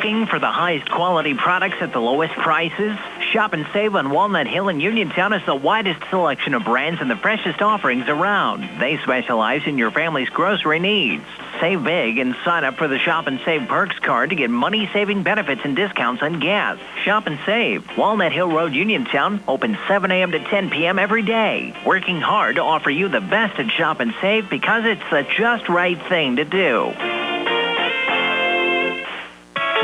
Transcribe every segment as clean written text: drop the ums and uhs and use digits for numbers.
Looking for the highest quality products at the lowest prices? Shop and save on Walnut Hill and Uniontown has the widest selection of brands and the freshest offerings around. They specialize in your family's grocery needs. Save big and sign up for the Shop and Save Perks card to get money-saving benefits and discounts on gas. Shop and Save. Walnut Hill Road, Uniontown, open 7 a.m. to 10 p.m. every day. Working hard to offer you the best at Shop and Save because it's the just right thing to do.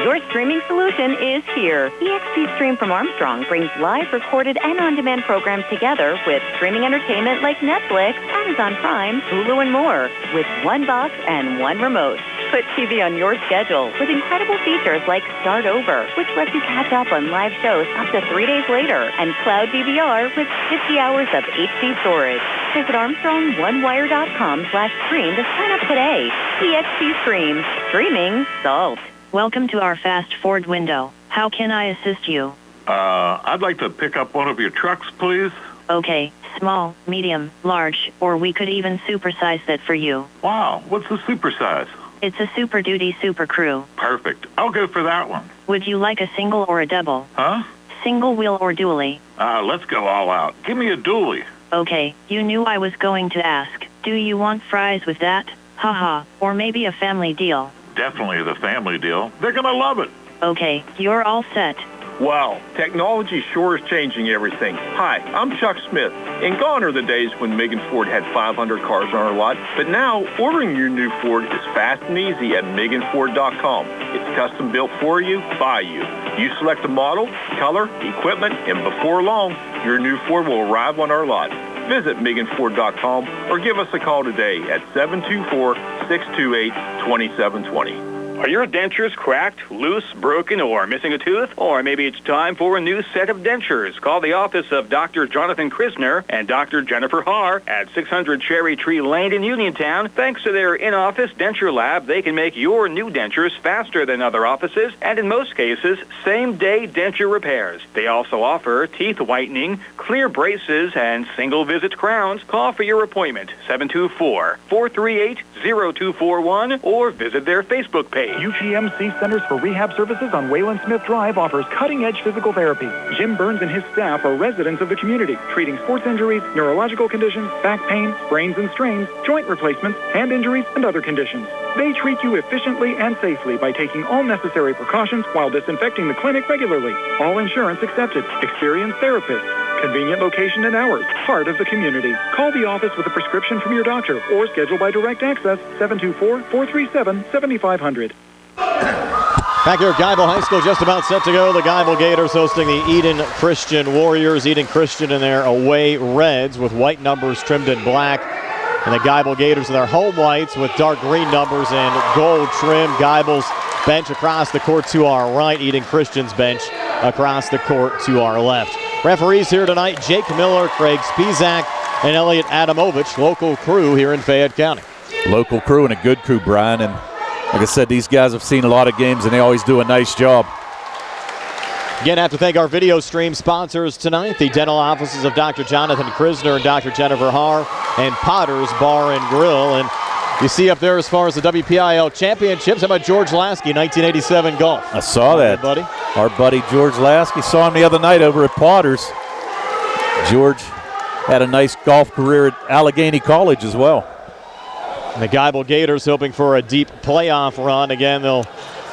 Your streaming solution is here. EXP Stream from Armstrong brings live, recorded, and on-demand programs together with streaming entertainment like Netflix, Amazon Prime, Hulu, and more, with one box and one remote. Put TV on your schedule with incredible features like Start Over, which lets you catch up on live shows up to 3 days later, and Cloud DVR with 50 hours of HD storage. Visit ArmstrongOneWire.com/stream to sign up today. EXP Stream. Streaming solved. Welcome to our fast Ford window. How can I assist you? I'd like to pick up one of your trucks, please. Okay, small, medium, large, or we could even supersize that for you. Wow, what's the supersize? It's a Super Duty Super Crew. Perfect. I'll go for that one. Would you like a single or a double? Huh? Single wheel or dually? Let's go all out. Give me a dually. Okay, you knew I was going to ask. Do you want fries with that? Haha, or maybe a family deal? Definitely the family deal. They're going to love it. Okay, you're all set. Wow, technology sure is changing everything. Hi, I'm Chuck Smith, and gone are the days when Megan Ford had 500 cars on her lot. But now, ordering your new Ford is fast and easy at MeganFord.com. It's custom built for you, by you. You select the model, color, equipment, and before long, your new Ford will arrive on our lot. Visit MeganFord.com or give us a call today at 724-628-2720. Are your dentures cracked, loose, broken, or missing a tooth? Or maybe it's time for a new set of dentures. Call the office of Dr. Jonathan KRIZNER and Dr. Jennifer HARR at 600 Cherry Tree Lane in Uniontown. Thanks to their in-office denture lab, they can make your new dentures faster than other offices and, in most cases, same-day denture repairs. They also offer teeth whitening, clear braces, and single-visit crowns. Call for your appointment, 724-438-0241, or visit their Facebook page. UGMC Centers for Rehab Services on Wayland Smith Drive offers cutting-edge physical therapy. Jim Burns and his staff are residents of the community, treating sports injuries, neurological conditions, back pain, sprains and strains, joint replacements, hand injuries, and other conditions. They treat you efficiently and safely by taking all necessary precautions while disinfecting the clinic regularly. All insurance accepted. Experienced therapists. Convenient location and hours. Part of the community. Call the office with a prescription from your doctor or schedule by direct access 724-437-7500. Back here at Geibel High School, just about set to go. The Geibel Gators hosting the Eden Christian Warriors. Eden Christian in their away reds with white numbers trimmed in black. And the Geibel Gators in their home whites with dark green numbers and gold trim. Geibel's bench across the court to our right. Eden Christian's bench across the court to our left. Referees here tonight, Jake Miller, Craig Spizak, and Elliot Adamovich. Local crew here in Fayette County. Local crew and a good crew, Brian. And like I said, these guys have seen a lot of games, and they always do a nice job. Again, I have to thank our video stream sponsors tonight, the dental offices of Dr. Jonathan KRIZNER and Dr. Jennifer HARR, and Potter's Bar and Grill. And you see up there as far as the WPIL championships, how about George Lasky, 1987 golf? I saw that. Buddy. Our buddy George Lasky, saw him the other night over at Potter's. George had a nice golf career at Allegheny College as well. And the Geibel Gators hoping for a deep playoff run. Again, they'll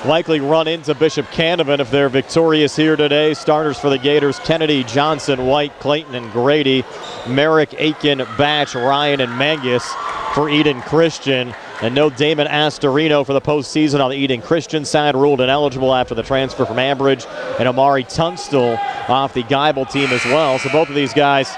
likely run into Bishop Canavan if they're victorious here today. Starters for the Gators, Kennedy, Johnson, White, Clayton, and Grady. Merrick, Aiken, Batch, Ryan, and Mangus for Eden Christian. And no Damon Astorino for the postseason on the Eden Christian side, ruled ineligible after the transfer from Ambridge. And Amari Tunstall off the Geibel team as well. So both of these guys,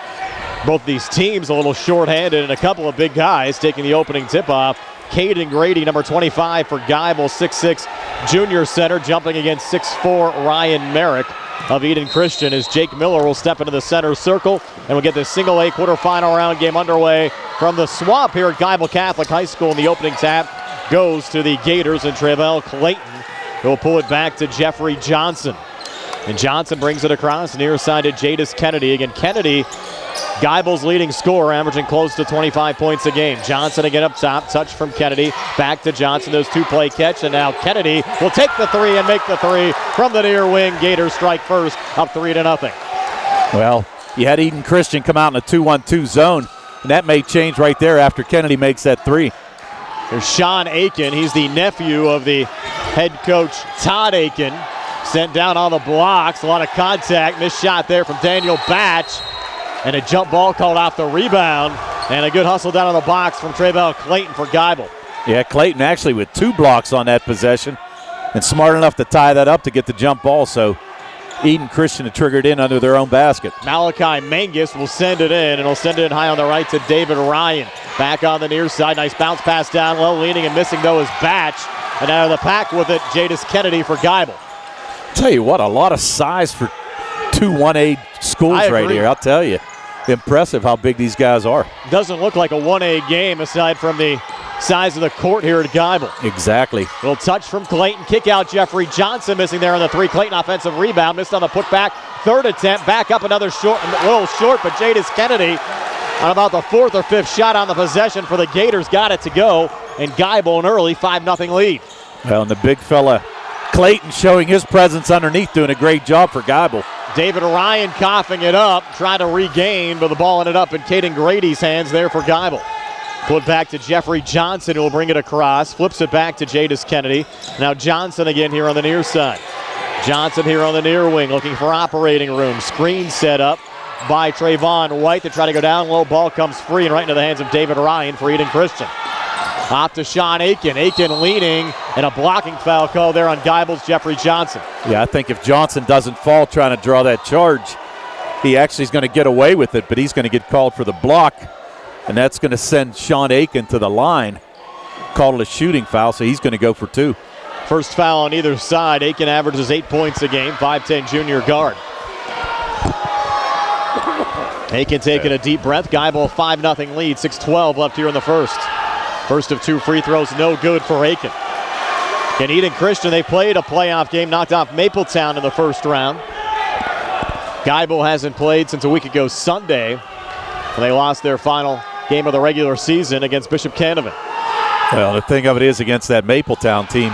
both these teams a little short-handed, and a couple of big guys taking the opening tip-off. Caden Grady, number 25 for Geibel, 6'6", junior center, jumping against 6'4", Ryan Merrick of Eden Christian, as Jake Miller will step into the center circle, and we'll get this single A quarterfinal round game underway from the swamp here at Geibel Catholic High School. And the opening tap goes to the Gators and Travell Clayton, who will pull it back to Jeffrey Johnson. And Johnson brings it across near side to Jadis Kennedy. Again, Kennedy Geibel's leading scorer, averaging close to 25 points a game. Johnson again up top, touch from Kennedy, back to Johnson, those two-play catch, and now Kennedy will take the three and make the three from the near wing. Gators strike first, up 3-0. Well, you had Eden Christian come out in a 2-1-2 zone, and that may change right there after Kennedy makes that three. There's Sean Aiken. He's the nephew of the head coach, Todd Aiken. Sent down on the blocks, a lot of contact, missed shot there from Daniel Batch. And a jump ball called off the rebound. And a good hustle down on the box from Trayvell Clayton for Geibel. Yeah, Clayton actually with 2 blocks on that possession. And smart enough to tie that up to get the jump ball. So Eden Christian had triggered in under their own basket. Malachi Mangus will send it in, and he'll send it in high on the right to David Ryan. Back on the near side, nice bounce pass down low, leaning and missing though is Batch. And out of the pack with it, Jadis Kennedy for Geibel. Tell you what, a lot of size for 2 1A schools right here, I'll tell you. Impressive how big these guys are. Doesn't look like a 1A game aside from the size of the court here at Geibel. Exactly. Little touch from Clayton. Kick out Jeffrey Johnson missing there on the three. Clayton offensive rebound. Missed on the putback. Third attempt. Back up another short, a little short, but Jadis Kennedy on about the 4th or 5th shot on the possession for the Gators. Got it to go. And Geibel an early 5-0 lead. Well, and the big fella Clayton showing his presence underneath, doing a great job for Geibel. David Ryan coughing it up, trying to regain, but the ball ended up in Caden Grady's hands there for Geibel. Put back to Jeffrey Johnson, who will bring it across. Flips it back to Jadis Kennedy. Now Johnson again here on the near side. Johnson here on the near wing, looking for operating room. Screen set up by Trayvon White to try to go down low. Ball comes free and right into the hands of David Ryan for Eden Christian. Off to Sean Aiken. Aiken leaning, and a blocking foul call there on Geibel's Jeffrey Johnson. Yeah, I think if Johnson doesn't fall trying to draw that charge, he actually is going to get away with it, but he's going to get called for the block, and that's going to send Sean Aiken to the line. Called it a shooting foul, so he's going to go for 2. First foul on either side. Aiken averages 8 points a game, 5'10" junior guard. Aiken taking a deep breath. Geibel 5-0 lead, 6:12 left here in the first. First of 2 free throws, no good for Aiken. And Eden Christian, they played a playoff game, knocked off Mapletown in the first round. Geibel hasn't played since a week ago Sunday. They lost their final game of the regular season against Bishop Canevin. Well, the thing of it is, against that Mapletown team,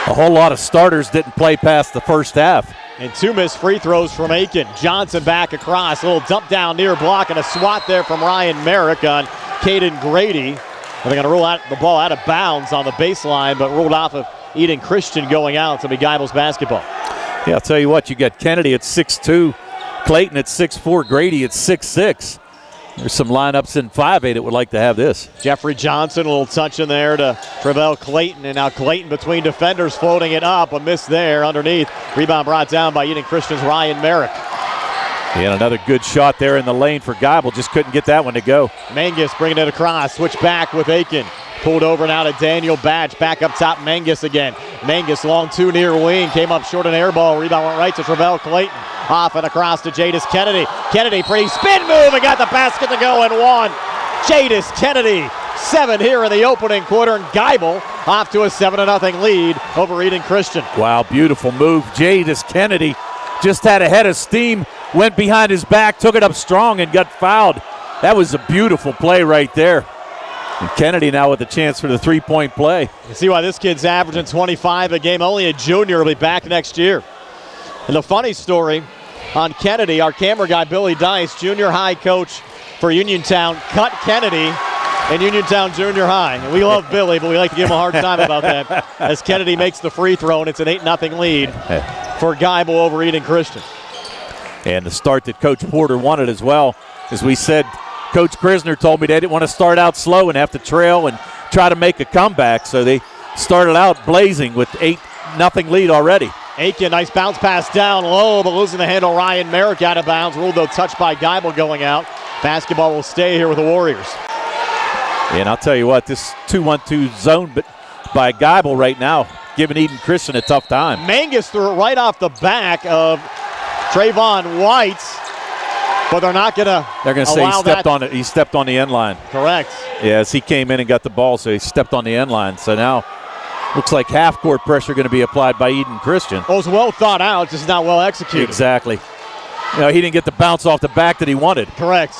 a whole lot of starters didn't play past the first half. And 2 missed free throws from Aiken. Johnson back across, a little dump down near block, and a swat there from Ryan Merrick on Caden Grady. They're going to rule out the ball out of bounds on the baseline, but ruled off of Eden Christian going out to be Geibel's basketball. Yeah, I'll tell you what, you got Kennedy at 6'2", Clayton at 6'4", Grady at 6'6". There's some lineups in 5A that would like to have this. Jeffrey Johnson, a little touch in there to Trayvell Clayton, and now Clayton between defenders floating it up. A miss there underneath. Rebound brought down by Eden Christian's Ryan Merrick. And another good shot there in the lane for Geibel. Just couldn't get that one to go. Mangus bringing it across. Switch back with Aiken. Pulled over now to Daniel Batch. Back up top, Mangus again. Mangus long 2 near wing. Came up short an air ball. Rebound went right to Trayvell Clayton. Off and across to Jadis Kennedy. Kennedy, pretty spin move and got the basket to go and 1. Jadis Kennedy, 7 here in the opening quarter. And Geibel off to a 7-0 lead over Eden Christian. Wow, beautiful move. Jadis Kennedy just had a head of steam. Went behind his back, took it up strong, and got fouled. That was a beautiful play right there. And Kennedy now with a chance for the 3-point play. You see why this kid's averaging 25 a game. Only a junior, will be back next year. And the funny story on Kennedy, our camera guy Billy Dice, junior high coach for Uniontown, cut Kennedy in Uniontown Junior High. And we love Billy, but we like to give him a hard time about that as Kennedy makes the free throw, and it's an 8-0 lead for Geibel over Eden Christian. And the start that Coach Porter wanted as well. As we said, Coach KRIZNER told me they didn't want to start out slow and have to trail and try to make a comeback. So they started out blazing with 8-0 lead already. Aiken, nice bounce pass down low, but losing the handle. Ryan Merrick out of bounds. Ruled though touched by Geibel going out. Basketball will stay here with the Warriors. And I'll tell you what, this 2-1-2 zone by Geibel right now, giving Eden Christian a tough time. Mangus threw it right off the back of Trayvon White, but they're not going to. They're going to say he stepped on the end line. Correct. Yes, he came in and got the ball, so he stepped on the end line. So now looks like half-court pressure going to be applied by Eden Christian. It was well thought out, just not well executed. Exactly. he didn't get the bounce off the back that he wanted. Correct.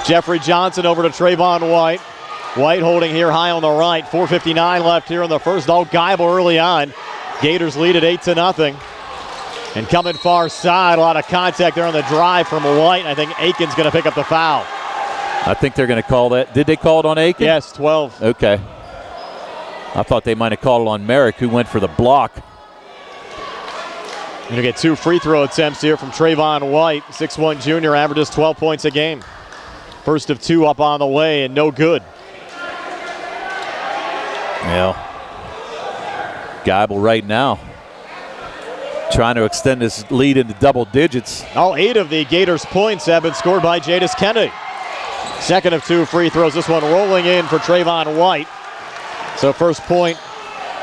Jeffrey Johnson over to Trayvon White. White holding here high on the right. 4:59 left here in the first. Geibel early on. Gators lead at 8-0. And coming far side, a lot of contact there on the drive from White. I think Aiken's going to pick up the foul. I think they're going to call that. Did they call it on Aiken? Yes, 12. Okay. I thought they might have called it on Merrick, who went for the block. Going to get 2 free throw attempts here from Trayvon White. 6'1 junior, averages 12 points a game. First of 2 up on the way and no good. Yeah. Geibel right now trying to extend his lead into double digits. All 8 of the Gators' points have been scored by Jadis Kennedy. Second of 2 free throws. This one rolling in for Trayvon White. So first point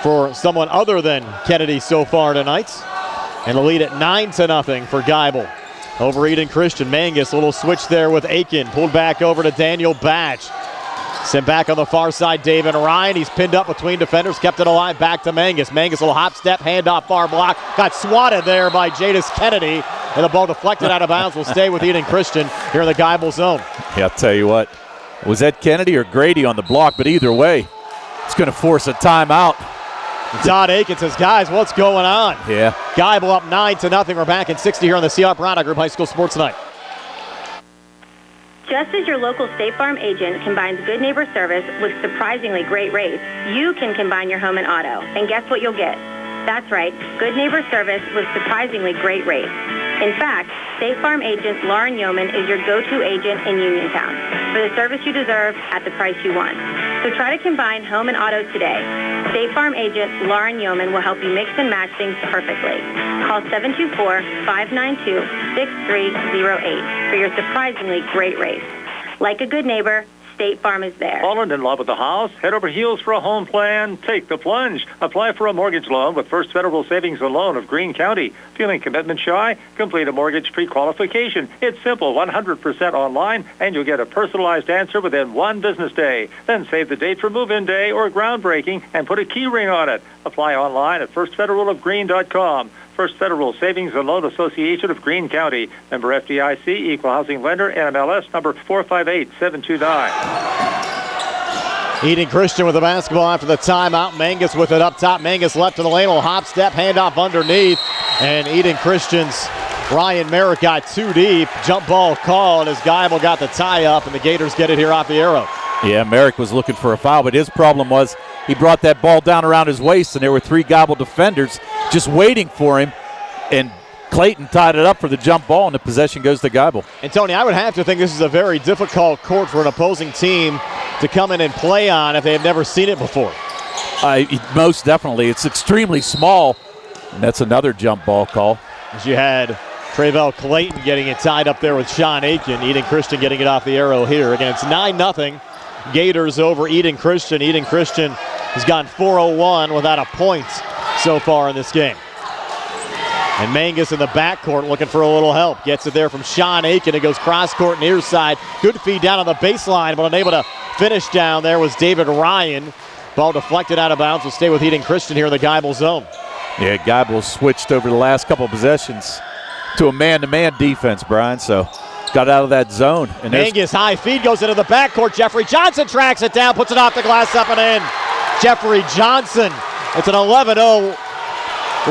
for someone other than Kennedy so far tonight. And the lead at 9-0 for Geibel. Over Eden Christian. Mangus, a little switch there with Aiken. Pulled back over to Daniel Batch. Sent back on the far side, David Ryan. He's pinned up between defenders, kept it alive, back to Mangus. Mangus, a little hop step, handoff, far block. Got swatted there by Jadis Kennedy. And the ball deflected out of bounds. Will stay with Eden Christian here in the Geibel zone. Yeah, I'll tell you what. Was that Kennedy or Grady on the block? But either way, it's going to force a timeout. Todd Aiken says, guys, what's going on? Yeah. Geibel up 9-0. We're back in 60 here on the CR Product Group High School Sports Night. Just as your local State Farm agent combines good neighbor service with surprisingly great rates, you can combine your home and auto. And guess what you'll get? That's right, good neighbor service with surprisingly great rates. In fact, State Farm agent Lauren Yeoman is your go-to agent in Uniontown for the service you deserve at the price you want. So try to combine home and auto today. State Farm agent Lauren Yeoman will help you mix and match things perfectly. Call 724-592-6308 for your surprisingly great rates. Like a good neighbor, State Farm is there. Fallen in love with the house? Head over heels for a home plan? Take the plunge. Apply for a mortgage loan with First Federal Savings and Loan of Greene County. Feeling commitment shy? Complete a mortgage pre-qualification. It's simple, 100% online, and you'll get a personalized answer within 1 business day. Then save the date for move-in day or groundbreaking and put a key ring on it. Apply online at firstfederalofgreene.com. First Federal Savings and Loan Association of Greene County. Member FDIC, Equal Housing Lender, NMLS number 458729. Eden Christian with the basketball after the timeout. Mangus with it up top. Mangus left to the lane. Will hop step, handoff underneath. And Eden Christian's Ryan Merrick got too deep. Jump ball called as Geibel got the tie up, and the Gators get it here off the arrow. Yeah, Merrick was looking for a foul, but his problem was he brought that ball down around his waist, and there were 3 Geibel defenders just waiting for him, and Clayton tied it up for the jump ball, and the possession goes to Geibel. And, Tony, I would have to think this is a very difficult court for an opposing team to come in and play on if they have never seen it before. Most definitely. It's extremely small, and that's another jump ball call. As you had Travell Clayton getting it tied up there with Sean Aiken. Eden Christian getting it off the arrow here. Again, it's 9-0. Gators over Eden Christian. Eden Christian has gone 4-0-1 without a point so far in this game. And Mangus in the backcourt looking for a little help. Gets it there from Sean Aiken. It goes cross-court near side. Good feed down on the baseline, but unable to finish down there was David Ryan. Ball deflected out of bounds. Will stay with Eden Christian here in the Geibel zone. Yeah, Geibel switched over the last couple of possessions to a man-to-man defense, Brian, so got out of that zone. And Mangus high feed goes into the backcourt. Jeffrey Johnson tracks it down, puts it off the glass, up and in. Jeffrey Johnson. It's an 11-0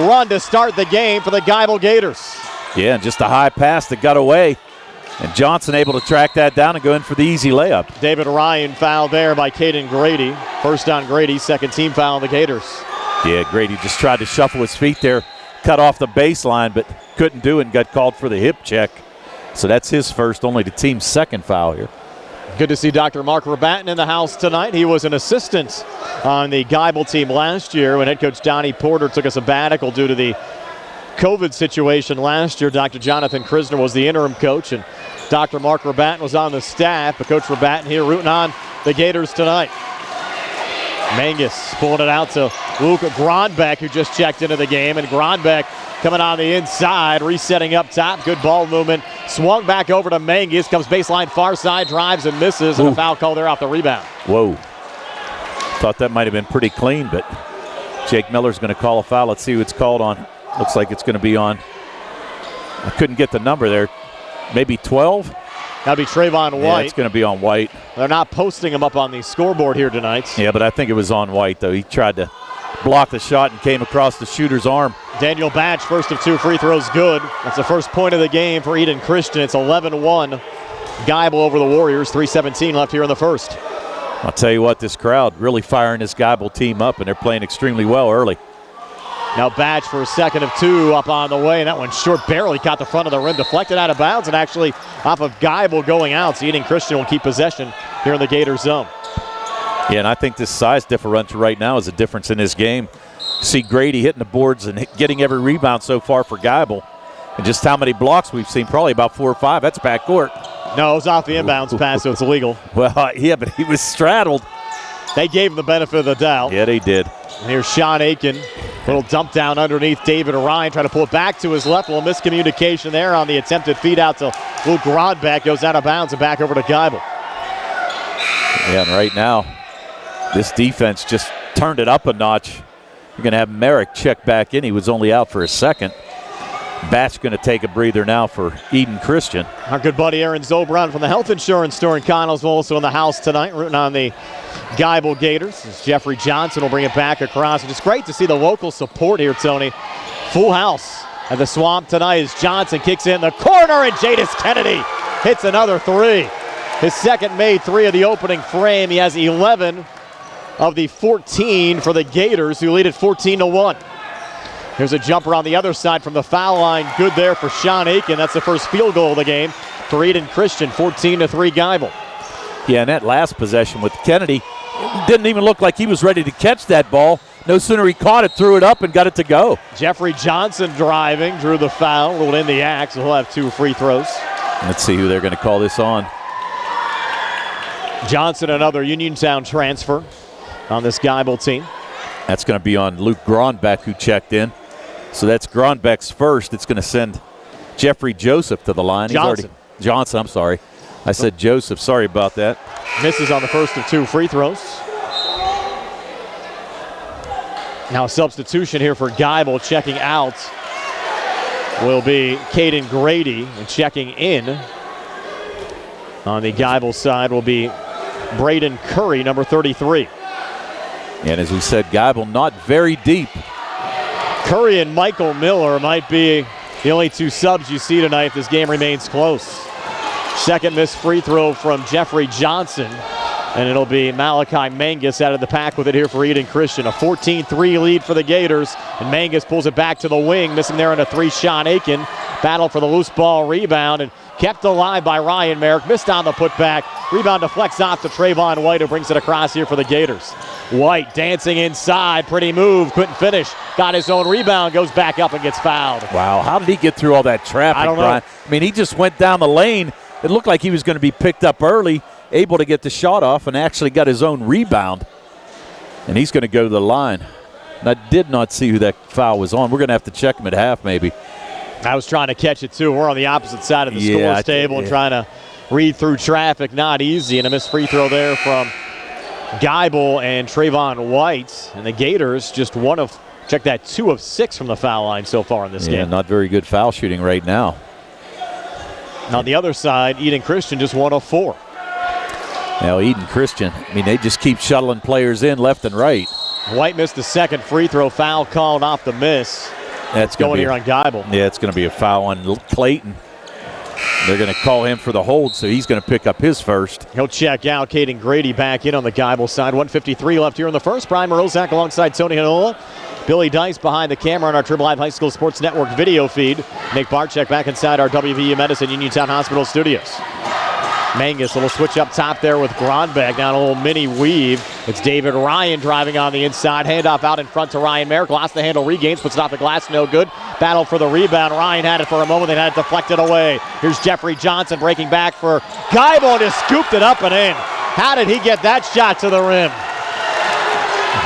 run to start the game for the Geibel Gators. Yeah, and just a high pass that got away. And Johnson able to track that down and go in for the easy layup. David Ryan fouled there by Caden Grady. First on Grady, second team foul on the Gators. Yeah, Grady just tried to shuffle his feet there, cut off the baseline, but couldn't do it and got called for the hip check. So that's his first, only the team's second foul here. Good to see Dr. Mark Rabatin in the house tonight. He was an assistant on the Geibel team last year when head coach Donnie Porter took a sabbatical due to the COVID situation last year. Dr. Jonathan KRIZNER was the interim coach, and Dr. Mark Rabatin was on the staff. But Coach Rabatin here rooting on the Gators tonight. Mangus pulling it out to Luke Gronbeck, who just checked into the game, and Gronbeck coming on the inside, resetting up top. Good ball movement. Swung back over to Mangus. Comes baseline far side, drives and misses. And a foul call there off the rebound. Whoa. Thought that might have been pretty clean, but Jake Miller's going to call a foul. Let's see who it's called on. Looks like it's going to be on I couldn't get the number there. Maybe 12? That'll be Trayvon White. Yeah, it's going to be on White. They're not posting him up on the scoreboard here tonight. Yeah, but I think it was on White, though. He tried to block the shot and came across the shooter's arm. Daniel Batch, first of 2 free throws, good. That's the first point of the game for Eden Christian. It's 11-1. Geibel over the Warriors. 3:17 left here in the first. I'll tell you what, this crowd really firing this Geibel team up, and they're playing extremely well early. Now Batch for a second of 2 up on the way, and that one short, barely caught the front of the rim, deflected out of bounds, and actually off of Geibel going out. So Eden Christian will keep possession here in the Gator zone. Yeah, and I think this size differential right now is a difference in this game. See Grady hitting the boards and getting every rebound so far for Geibel. And just how many blocks we've seen, probably about 4 or 5. That's backcourt. No, it was off the inbounds pass, so it's illegal. Well, yeah, but he was straddled. They gave him the benefit of the doubt. Yeah, they did. And here's Sean Aiken. Little dump down underneath David Ryan, trying to pull it back to his left. A little miscommunication there on the attempted feed out to Luke Grodbeck. Goes out of bounds and back over to Geibel. Yeah, and right now, this defense just turned it up a notch. You're going to have Merrick check back in. He was only out for a second. Batch going to take a breather now for Eden Christian. Our good buddy Aaron Zobron from the health insurance store in Connellsville also in the house tonight, rooting on the Geibel Gators. As Jeffrey Johnson will bring it back across. It's great to see the local support here, Tony. Full house at the Swamp tonight as Johnson kicks in the corner, and Jadis Kennedy hits another 3. His second made 3 of the opening frame. He has 11 of the 14 for the Gators, who lead at 14-1. Here's a jumper on the other side from the foul line. Good there for Sean Aiken. That's the first field goal of the game for Eden Christian. 14-3 Geibel. Yeah, and that last possession with Kennedy, didn't even look like he was ready to catch that ball. No sooner he caught it, threw it up, and got it to go. Jeffrey Johnson driving, drew the foul, ruled in the act, so he'll have 2 free throws. Let's see who they're going to call this on. Johnson, another Uniontown transfer on this Geibel team. That's going to be on Luke Gronbeck, who checked in. So that's Gronbeck's first. It's going to send Jeffrey Joseph to the line. Johnson, I'm sorry. I said Joseph. Sorry about that. Misses on the first of 2 free throws. Now a substitution here for Geibel. Checking out will be Caden Grady, and checking in on the Geibel side will be Braden Curry, number 33. And as we said, Geibel not very deep. Curry and Michael Miller might be the only 2 subs you see tonight if this game remains close. Second missed free throw from Jeffrey Johnson, and it'll be Malachi Mangus out of the pack with it here for Eden Christian. A 14-3 lead for the Gators, and Mangus pulls it back to the wing. Missing there on a 3 shot. Aiken battle for the loose ball rebound, and kept alive by Ryan Merrick. Missed on the putback. Rebound deflects off to Trayvon White, who brings it across here for the Gators. White dancing inside. Pretty move. Couldn't finish. Got his own rebound. Goes back up and gets fouled. Wow. How did he get through all that traffic, I don't know. Brian? I mean, he just went down the lane. It looked like he was going to be picked up early, able to get the shot off, and actually got his own rebound. And he's going to go to the line. And I did not see who that foul was on. We're going to have to check him at half maybe. I was trying to catch it too. We're on the opposite side of the scores table and trying to read through traffic. Not easy. And a missed free throw there from Geibel and Trayvon White. And the Gators just 2 of 6 from the foul line so far in this game. Not very good foul shooting right now. And on the other side, Eden Christian just 1 of 4. Now Eden Christian, I mean, they just keep shuttling players in left and right. White missed the second free throw. Foul called off the miss. That's going here on Geibel. Yeah, it's going to be a foul on Clayton. They're going to call him for the hold, so he's going to pick up his first. He'll check out. Caden Grady back in on the Geibel side. 1:53 left here in the first. Brian Morozak alongside Tony Hanola. Billy Dice behind the camera on our Triple Live High School Sports Network video feed. Nick Barczyk back inside our WVU Medicine Uniontown Hospital studios. Mangus, a little switch up top there with Gronbeck. Down a little mini weave. It's David Ryan driving on the inside. Handoff out in front to Ryan Merrick. Lost the handle, regains, puts it off the glass, no good. Battle for the rebound. Ryan had it for a moment, then had it deflected away. Here's Jeffrey Johnson breaking back for Geibel, and just scooped it up and in. How did he get that shot to the rim?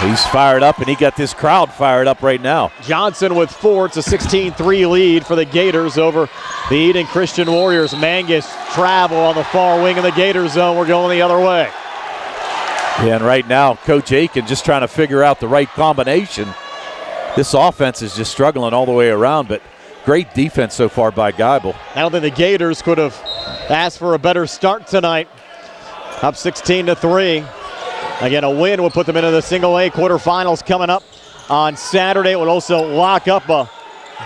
He's fired up, and he got this crowd fired up right now. Johnson with 4. It's a 16-3 lead for the Gators over the Eden Christian Warriors. Mangus travel on the far wing of the Gator zone. We're going the other way. Yeah, and right now, Coach Aiken just trying to figure out the right combination. This offense is just struggling all the way around, but great defense so far by Geibel. I don't think the Gators could have asked for a better start tonight. Up 16-3. Again, a win will put them into the single A quarterfinals coming up on Saturday. It will also lock up a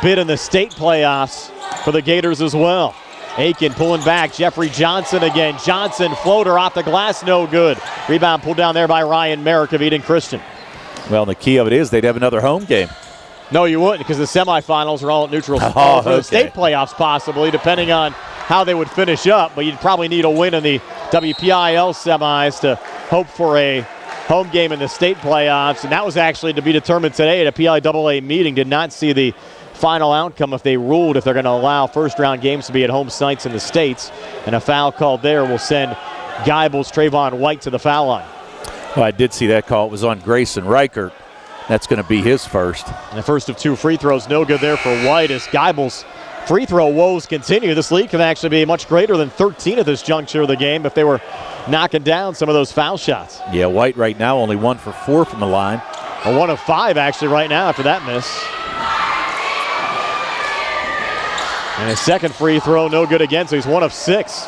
bid in the state playoffs for the Gators as well. Aiken pulling back. Jeffrey Johnson again. Johnson floater off the glass, no good. Rebound pulled down there by Ryan Merrick of Eden Christian. Well, the key of it is they'd have another home game. No, you wouldn't, because the semifinals are all at neutral. Oh, for the state playoffs possibly, depending on how they would finish up. But you'd probably need a win in the WPIL semis to hope for a home game in the state playoffs. And that was actually to be determined today at a PIAA meeting. Did not see the final outcome if they ruled if they're going to allow first-round games to be at home sites in the states. And a foul called there will send Geibel's Trayvon White to the foul line. Well, I did see that call. It was on Grayson Reichert. That's going to be his first. And the first of 2 free throws, no good there for White as Geibel's free throw woes continue. This lead can actually be much greater than 13 at this juncture of the game if they were knocking down some of those foul shots. Yeah, White right now only 1 for 4 from the line. A 1 of 5 actually right now after that miss. And his second free throw, no good again, so he's 1 of 6.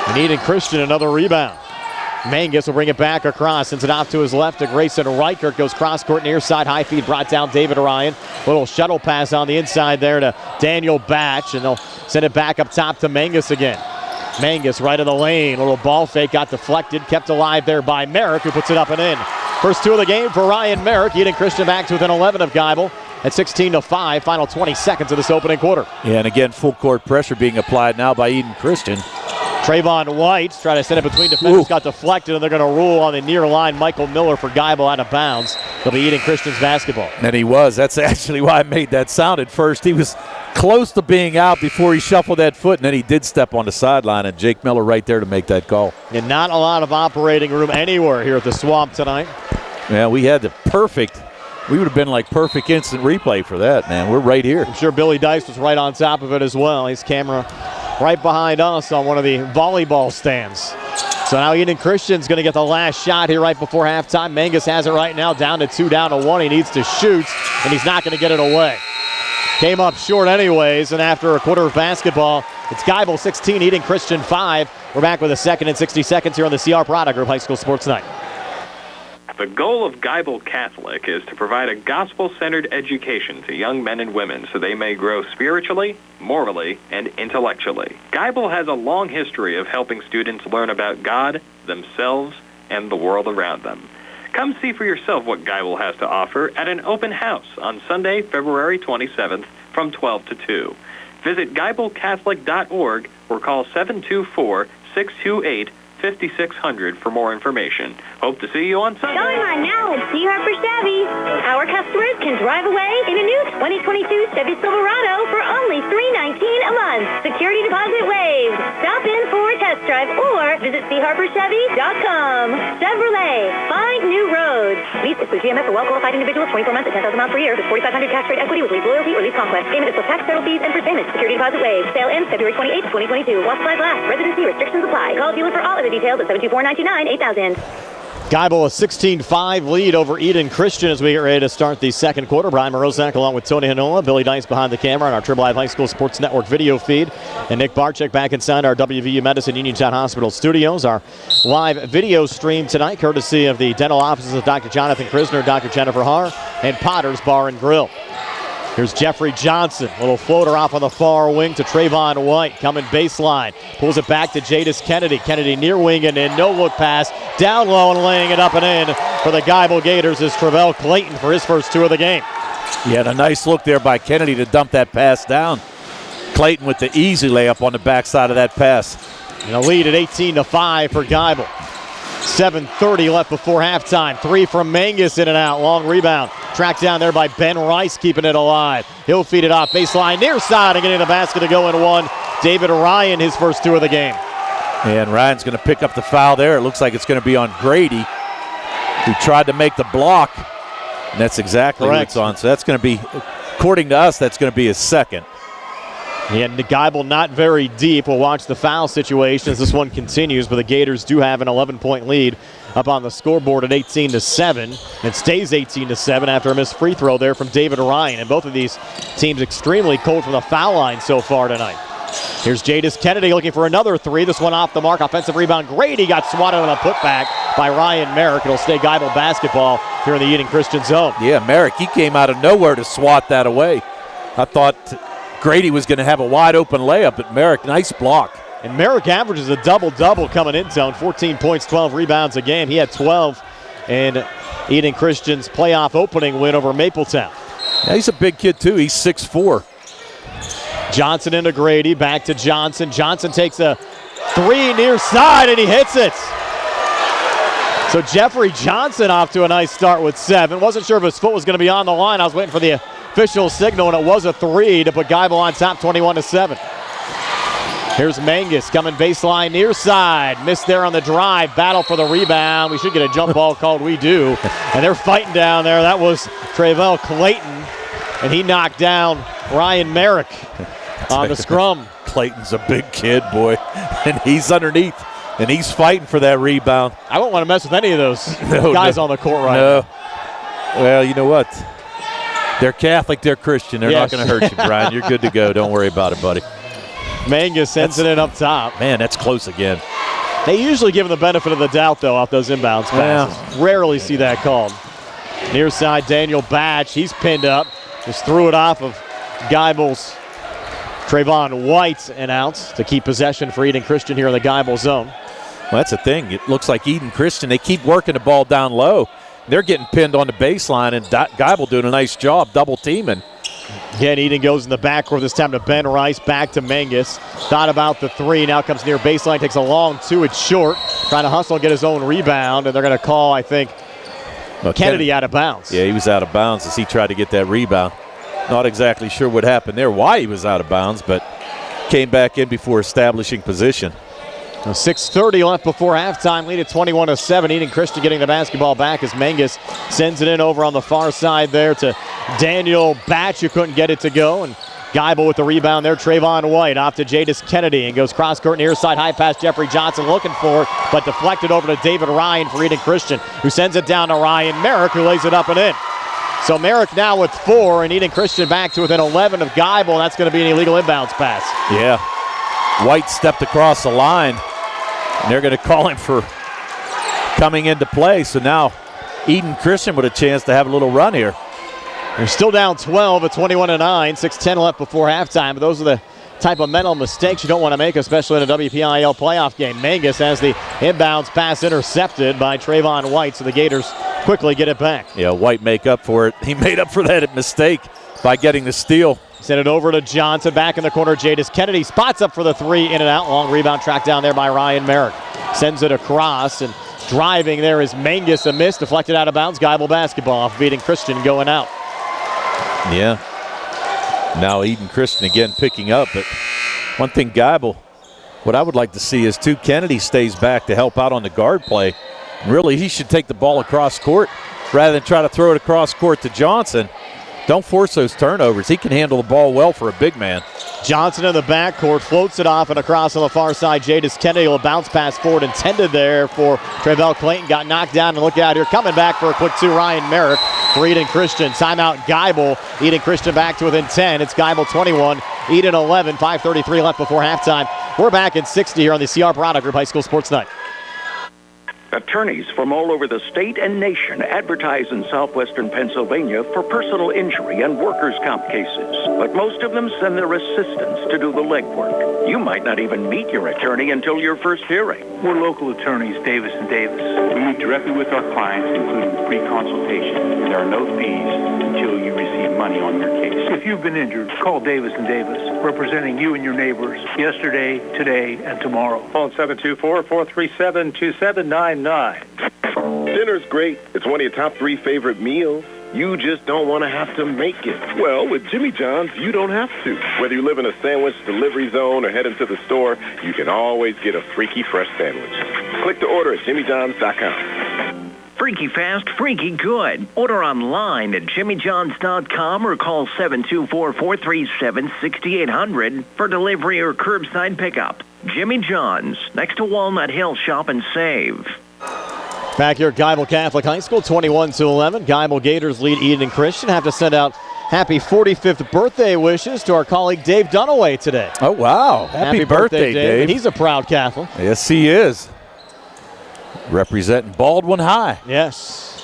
And Eden Christian, another rebound. Mangus will bring it back across, sends it off to his left to Grayson Reichert, goes cross-court near side, high feed brought down David Ryan. Little shuttle pass on the inside there to Daniel Batch, and they'll send it back up top to Mangus again. Mangus right in the lane, little ball fake, got deflected, kept alive there by Merrick, who puts it up and in. First 2 of the game for Ryan Merrick. Eden Christian back to within 11 of Geibel at 16-5, final 20 seconds of this opening quarter. Yeah, and again, full court pressure being applied now by Eden Christian. Trayvon White trying to send it between defenders, got deflected, and they're going to rule on the near line. Michael Miller for Geibel out of bounds. It'll be Eden Christian's basketball. And he was. That's actually why I made that sound at first. He was close to being out before he shuffled that foot, and then he did step on the sideline, and Jake Miller right there to make that call. And not a lot of operating room anywhere here at the Swamp tonight. Yeah, we had the perfect. We would have been like perfect instant replay for that, man. We're right here. I'm sure Billy Dice was right on top of it as well. His camera right behind us on one of the volleyball stands. So now Eden Christian's going to get the last shot here right before halftime. Mangus has it right now, down to 2, down to 1. He needs to shoot, and he's not going to get it away. Came up short anyways, and after a quarter of basketball, it's Geibel 16, Eden Christian 5. We're back with a second and 60 seconds here on the CR Product Group High School Sports Night. The goal of Geibel Catholic is to provide a gospel-centered education to young men and women so they may grow spiritually, morally, and intellectually. Geibel has a long history of helping students learn about God, themselves, and the world around them. Come see for yourself what Geibel has to offer at an open house on Sunday, February 27th from 12 to 2. Visit GeibelCatholic.org or call 724-628-5600 for more information. Hope to see you on Sunday. Going on now at C. Harper Chevy. Our customers can drive away in a new 2022 Chevy Silverado for only $319 a month. Security deposit waived. Stop in for a test drive or visit CHarperChevy.com. Chevrolet. Find new roads. Lease is through GMF for well-qualified individuals, 24 months at 10,000 miles per year with 4,500 cash rate equity with lease loyalty or lease conquest. Payment is plus tax, federal fees, and first payment. Security deposit waived. Sale ends February 28, 2022. While supplies last. Residency restrictions apply. Call dealer for all other details at 724-99-8000. Geibel a 16-5 lead over Eden Christian as we get ready to start the second quarter. Brian Morozak along with Tony Hanola, Billy Dice behind the camera on our Triple Live High School Sports Network video feed, and Nick Barczyk back inside our WVU Medicine Uniontown Hospital studios. Our live video stream tonight courtesy of the dental offices of Dr. Jonathan KRIZNER, Dr. Jennifer Harr, and Potter's Bar and Grill. Here's Jeffrey Johnson, little floater off on the far wing to Trayvon White, coming baseline, pulls it back to Jadis Kennedy. Kennedy near wing and in, no look pass, down low and laying it up and in for the Geibel Gators is Travell Clayton for his first 2 of the game. Yeah, and a nice look there by Kennedy to dump that pass down. Clayton with the easy layup on the backside of that pass. And a lead at 18-5 for Geibel. 7:30 left before halftime. 3 from Mangus in and out. Long rebound. Tracked down there by Ben Rice, keeping it alive. He'll feed it off baseline near side and getting the basket to go in 1. David Ryan, his first 2 of the game. And Ryan's going to pick up the foul there. It looks like it's going to be on Grady, who tried to make the block. And that's exactly what it's on. So that's going to be, according to us, that's going to be his second. And Geibel not very deep. We'll watch the foul situation as this one continues, but the Gators do have an 11-point lead up on the scoreboard at 18-7. It stays 18-7 after a missed free throw there from David Ryan. And both of these teams extremely cold from the foul line so far tonight. Here's Jadis Kennedy looking for another three. This one off the mark. Offensive rebound. Grady got swatted on a putback by Ryan Merrick. It'll stay Geibel basketball here in the Eden Christian zone. Yeah, Merrick, he came out of nowhere to swat that away. I thought Grady was going to have a wide open layup, but Merrick, nice block. And Merrick averages a double-double coming in zone. 14 points, 12 rebounds a game. He had 12 in Eden Christian's playoff opening win over Mapletown. Yeah, he's a big kid, too. He's 6'4". Johnson into Grady, back to Johnson. Johnson takes a three near side, and he hits it. So Jeffrey Johnson off to a nice start with 7. Wasn't sure if his foot was going to be on the line. I was waiting for the official signal, and it was a 3 to put Geibel on top, 21-7. Here's Mangus coming baseline near side. Missed there on the drive. Battle for the rebound. We should get a jump ball called. We do. And they're fighting down there. That was Tre'Vell Clayton, and he knocked down Ryan Merrick on the scrum. Clayton's a big kid, boy, and he's underneath, and he's fighting for that rebound. I won't want to mess with any of those guys on the court right now. Well, you know what? They're Catholic, they're Christian. They're not going to hurt you, Brian. You're good to go. Don't worry about it, buddy. Mangus sends it in up top. Man, that's close again. They usually give him the benefit of the doubt, though, off those inbounds passes. Rarely see that called. Near side, Daniel Batch. He's pinned up. Just threw it off of Geibel's Trayvon White and out to keep possession for Eden Christian here in the Geibel zone. Well, that's the thing. It looks like Eden Christian, they keep working the ball down low. They're getting pinned on the baseline, and Geibel doing a nice job double teaming. Again, Eden goes in the backcourt this time to Ben Rice, back to Mangus. Thought about the 3, now comes near baseline, takes a long 2, it's short. Trying to hustle and get his own rebound, and they're going to call, I think, Kennedy out of bounds. Yeah, he was out of bounds as he tried to get that rebound. Not exactly sure what happened there, why he was out of bounds, but came back in before establishing position. 6:30 left before halftime, lead at 21-7. Eden Christian getting the basketball back as Mangus sends it in over on the far side there to Daniel Batch, who couldn't get it to go. And Geibel with the rebound there. Trayvon White off to Jadis Kennedy and goes cross-court near side, high pass Jeffrey Johnson looking for it, but deflected over to David Ryan for Eden Christian, who sends it down to Ryan Merrick, who lays it up and in. So Merrick now with 4, and Eden Christian back to within 11 of Geibel, and that's going to be an illegal inbounds pass. Yeah. White stepped across the line, and they're going to call him for coming into play. So now Eden Christian with a chance to have a little run here. They're still down 12 at 21-9, 6:10 left before halftime. But those are the type of mental mistakes you don't want to make, especially in a WPIAL playoff game. Mangus has the inbounds pass intercepted by Trayvon White, so the Gators quickly get it back. Yeah, White make up for it. He made up for that mistake by getting the steal. Send it over to Johnson, back in the corner. Jadis Kennedy spots up for the 3, in and out. Long rebound tracked down there by Ryan Merrick. Sends it across, and driving there is Mangus, a miss, deflected out of bounds. Geibel basketball off Eden Christian going out. Yeah. Now Eden Christian again picking up, but one thing Geibel, what I would like to see is Kennedy stays back to help out on the guard play. And really, he should take the ball across court rather than try to throw it across court to Johnson. Don't force those turnovers. He can handle the ball well for a big man. Johnson in the backcourt, floats it off and across on the far side. Jadis Kennedy will bounce pass forward, intended there for Tre'Vell Clayton. Got knocked down, and look out here. Coming back for a quick 2, Ryan Merrick for Eden Christian. Timeout Geibel. Eden Christian back to within 10. It's Geibel 21, Eden 11. 5:33 left before halftime. We're back in 60 here on the CR Product Group High School Sports Night. Attorneys from all over the state and nation advertise in southwestern Pennsylvania for personal injury and workers' comp cases. But most of them send their assistants to do the legwork. You might not even meet your attorney until your first hearing. We're local attorneys, Davis & Davis. We meet directly with our clients, including free consultation. There are no fees until you receive money on your case. If you've been injured, call Davis & Davis, representing you and your neighbors yesterday, today, and tomorrow. Phone 724-437-2799. Dinner's great. It's one of your top 3 favorite meals. You just don't want to have to make it. Well, with Jimmy John's, you don't have to. Whether you live in a sandwich delivery zone or head into the store, you can always get a freaky fresh sandwich. Click to order at jimmyjohns.com. Freaky fast, freaky good. Order online at jimmyjohns.com or call 724-437-6800 for delivery or curbside pickup. Jimmy John's, next to Walnut Hill. Shop and save. Back here at Geibel Catholic High School, 21-11. Geibel Gators lead Eden and Christian. Have to send out happy 45th birthday wishes to our colleague Dave Dunaway today. Oh, wow. Happy birthday, Dave. And he's a proud Catholic. Yes, he is. Representing Baldwin High. Yes.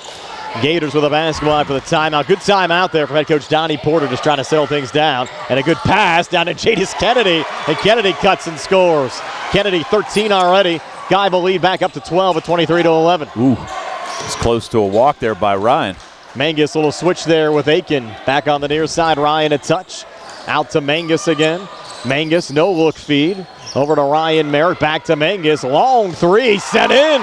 Gators with a basketball for the timeout. Good timeout there from head coach Donnie Porter, just trying to settle things down. And a good pass down to Jadis Kennedy. And Kennedy cuts and scores. Kennedy 13 already. Geibel lead back up to 12 at 23-11. Ooh, it's close to a walk there by Ryan. Mangus, a little switch there with Aiken. Back on the near side, Ryan a touch. Out to Mangus again. Mangus, no look feed. Over to Ryan Merrick, back to Mangus. Long three, set in.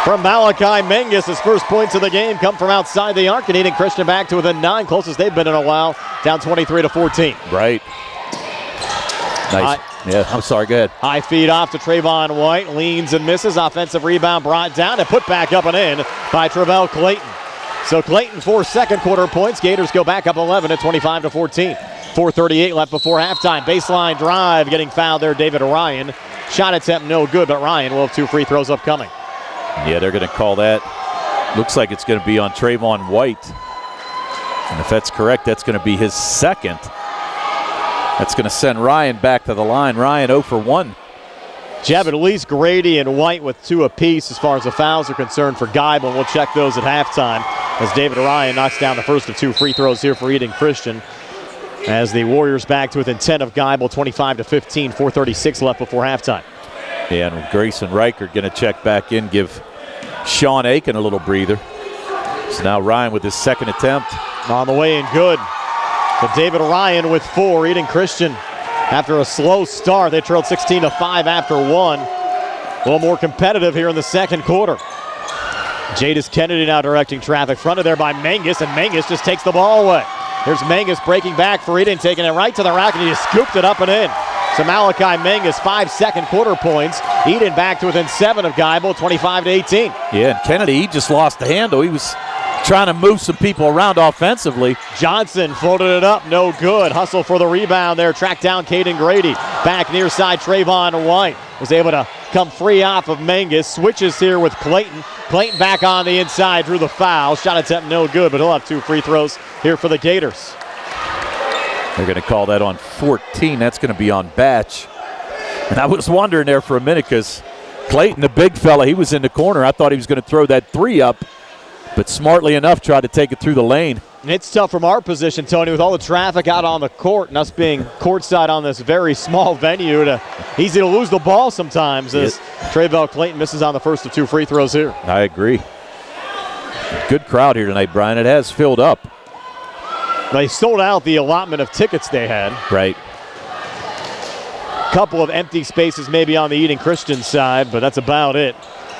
From Malachi Mangus, his first points of the game come from outside the arc, and Eden Christian back to within 9, closest they've been in a while, down 23-14. Right. Nice. I'm sorry, go ahead. High feed off to Trayvon White, leans and misses. Offensive rebound brought down and put back up and in by Travell Clayton. So Clayton 4 second quarter points. Gators go back up 11 at 25-14. 4:38 left before halftime. Baseline drive, getting fouled there, David Ryan. Shot attempt no good, but Ryan will have 2 free throws upcoming. Yeah, they're going to call that. Looks like it's going to be on Trayvon White. And if that's correct, that's going to be his second. That's going to send Ryan back to the line. Ryan 0 for 1. Jeb, at least Grady and White with 2 apiece as far as the fouls are concerned for Geibel. We'll check those at halftime as David Ryan knocks down the first of 2 free throws here for Eden Christian. As the Warriors back to within 10 of Geibel, 25-15, 4:36 left before halftime. Yeah, and Grayson Reichert going to check back in, give Sean Aiken a little breather. So now Ryan with his second attempt. On the way and good. So David Ryan with 4, Eden Christian. After a slow start, they trailed 16-5 after 1. A little more competitive here in the second quarter. Jadis Kennedy now directing traffic. Fronted there by Mangus, and Mangus just takes the ball away. Here's Mangus breaking back for Eden, taking it right to the rack, and he just scooped it up and in. So Malachi Mangus, 5 second quarter points. Eden back to within 7 of Geibel, 25-18. Yeah, and Kennedy, he just lost the handle. He was trying to move some people around offensively. Johnson floated it up, no good. Hustle for the rebound there, tracked down Caden Grady. Back near side, Trayvon White was able to come free off of Mangus. Switches here with Clayton. Clayton back on the inside, drew the foul. Shot attempt no good, but he'll have 2 free throws here for the Gators. They're going to call that on 14. That's going to be on Batch. And I was wondering there for a minute because Clayton, the big fella, he was in the corner. I thought he was going to throw that 3 up, but smartly enough tried to take it through the lane. And it's tough from our position, Tony, with all the traffic out on the court and us being courtside on this very small venue. Easy to lose the ball sometimes as Travell Clayton misses on the first of 2 free throws here. I agree. Good crowd here tonight, Brian. It has filled up. They sold out the allotment of tickets they had. Right. Couple of empty spaces maybe on the Eden Christian side, but that's about it.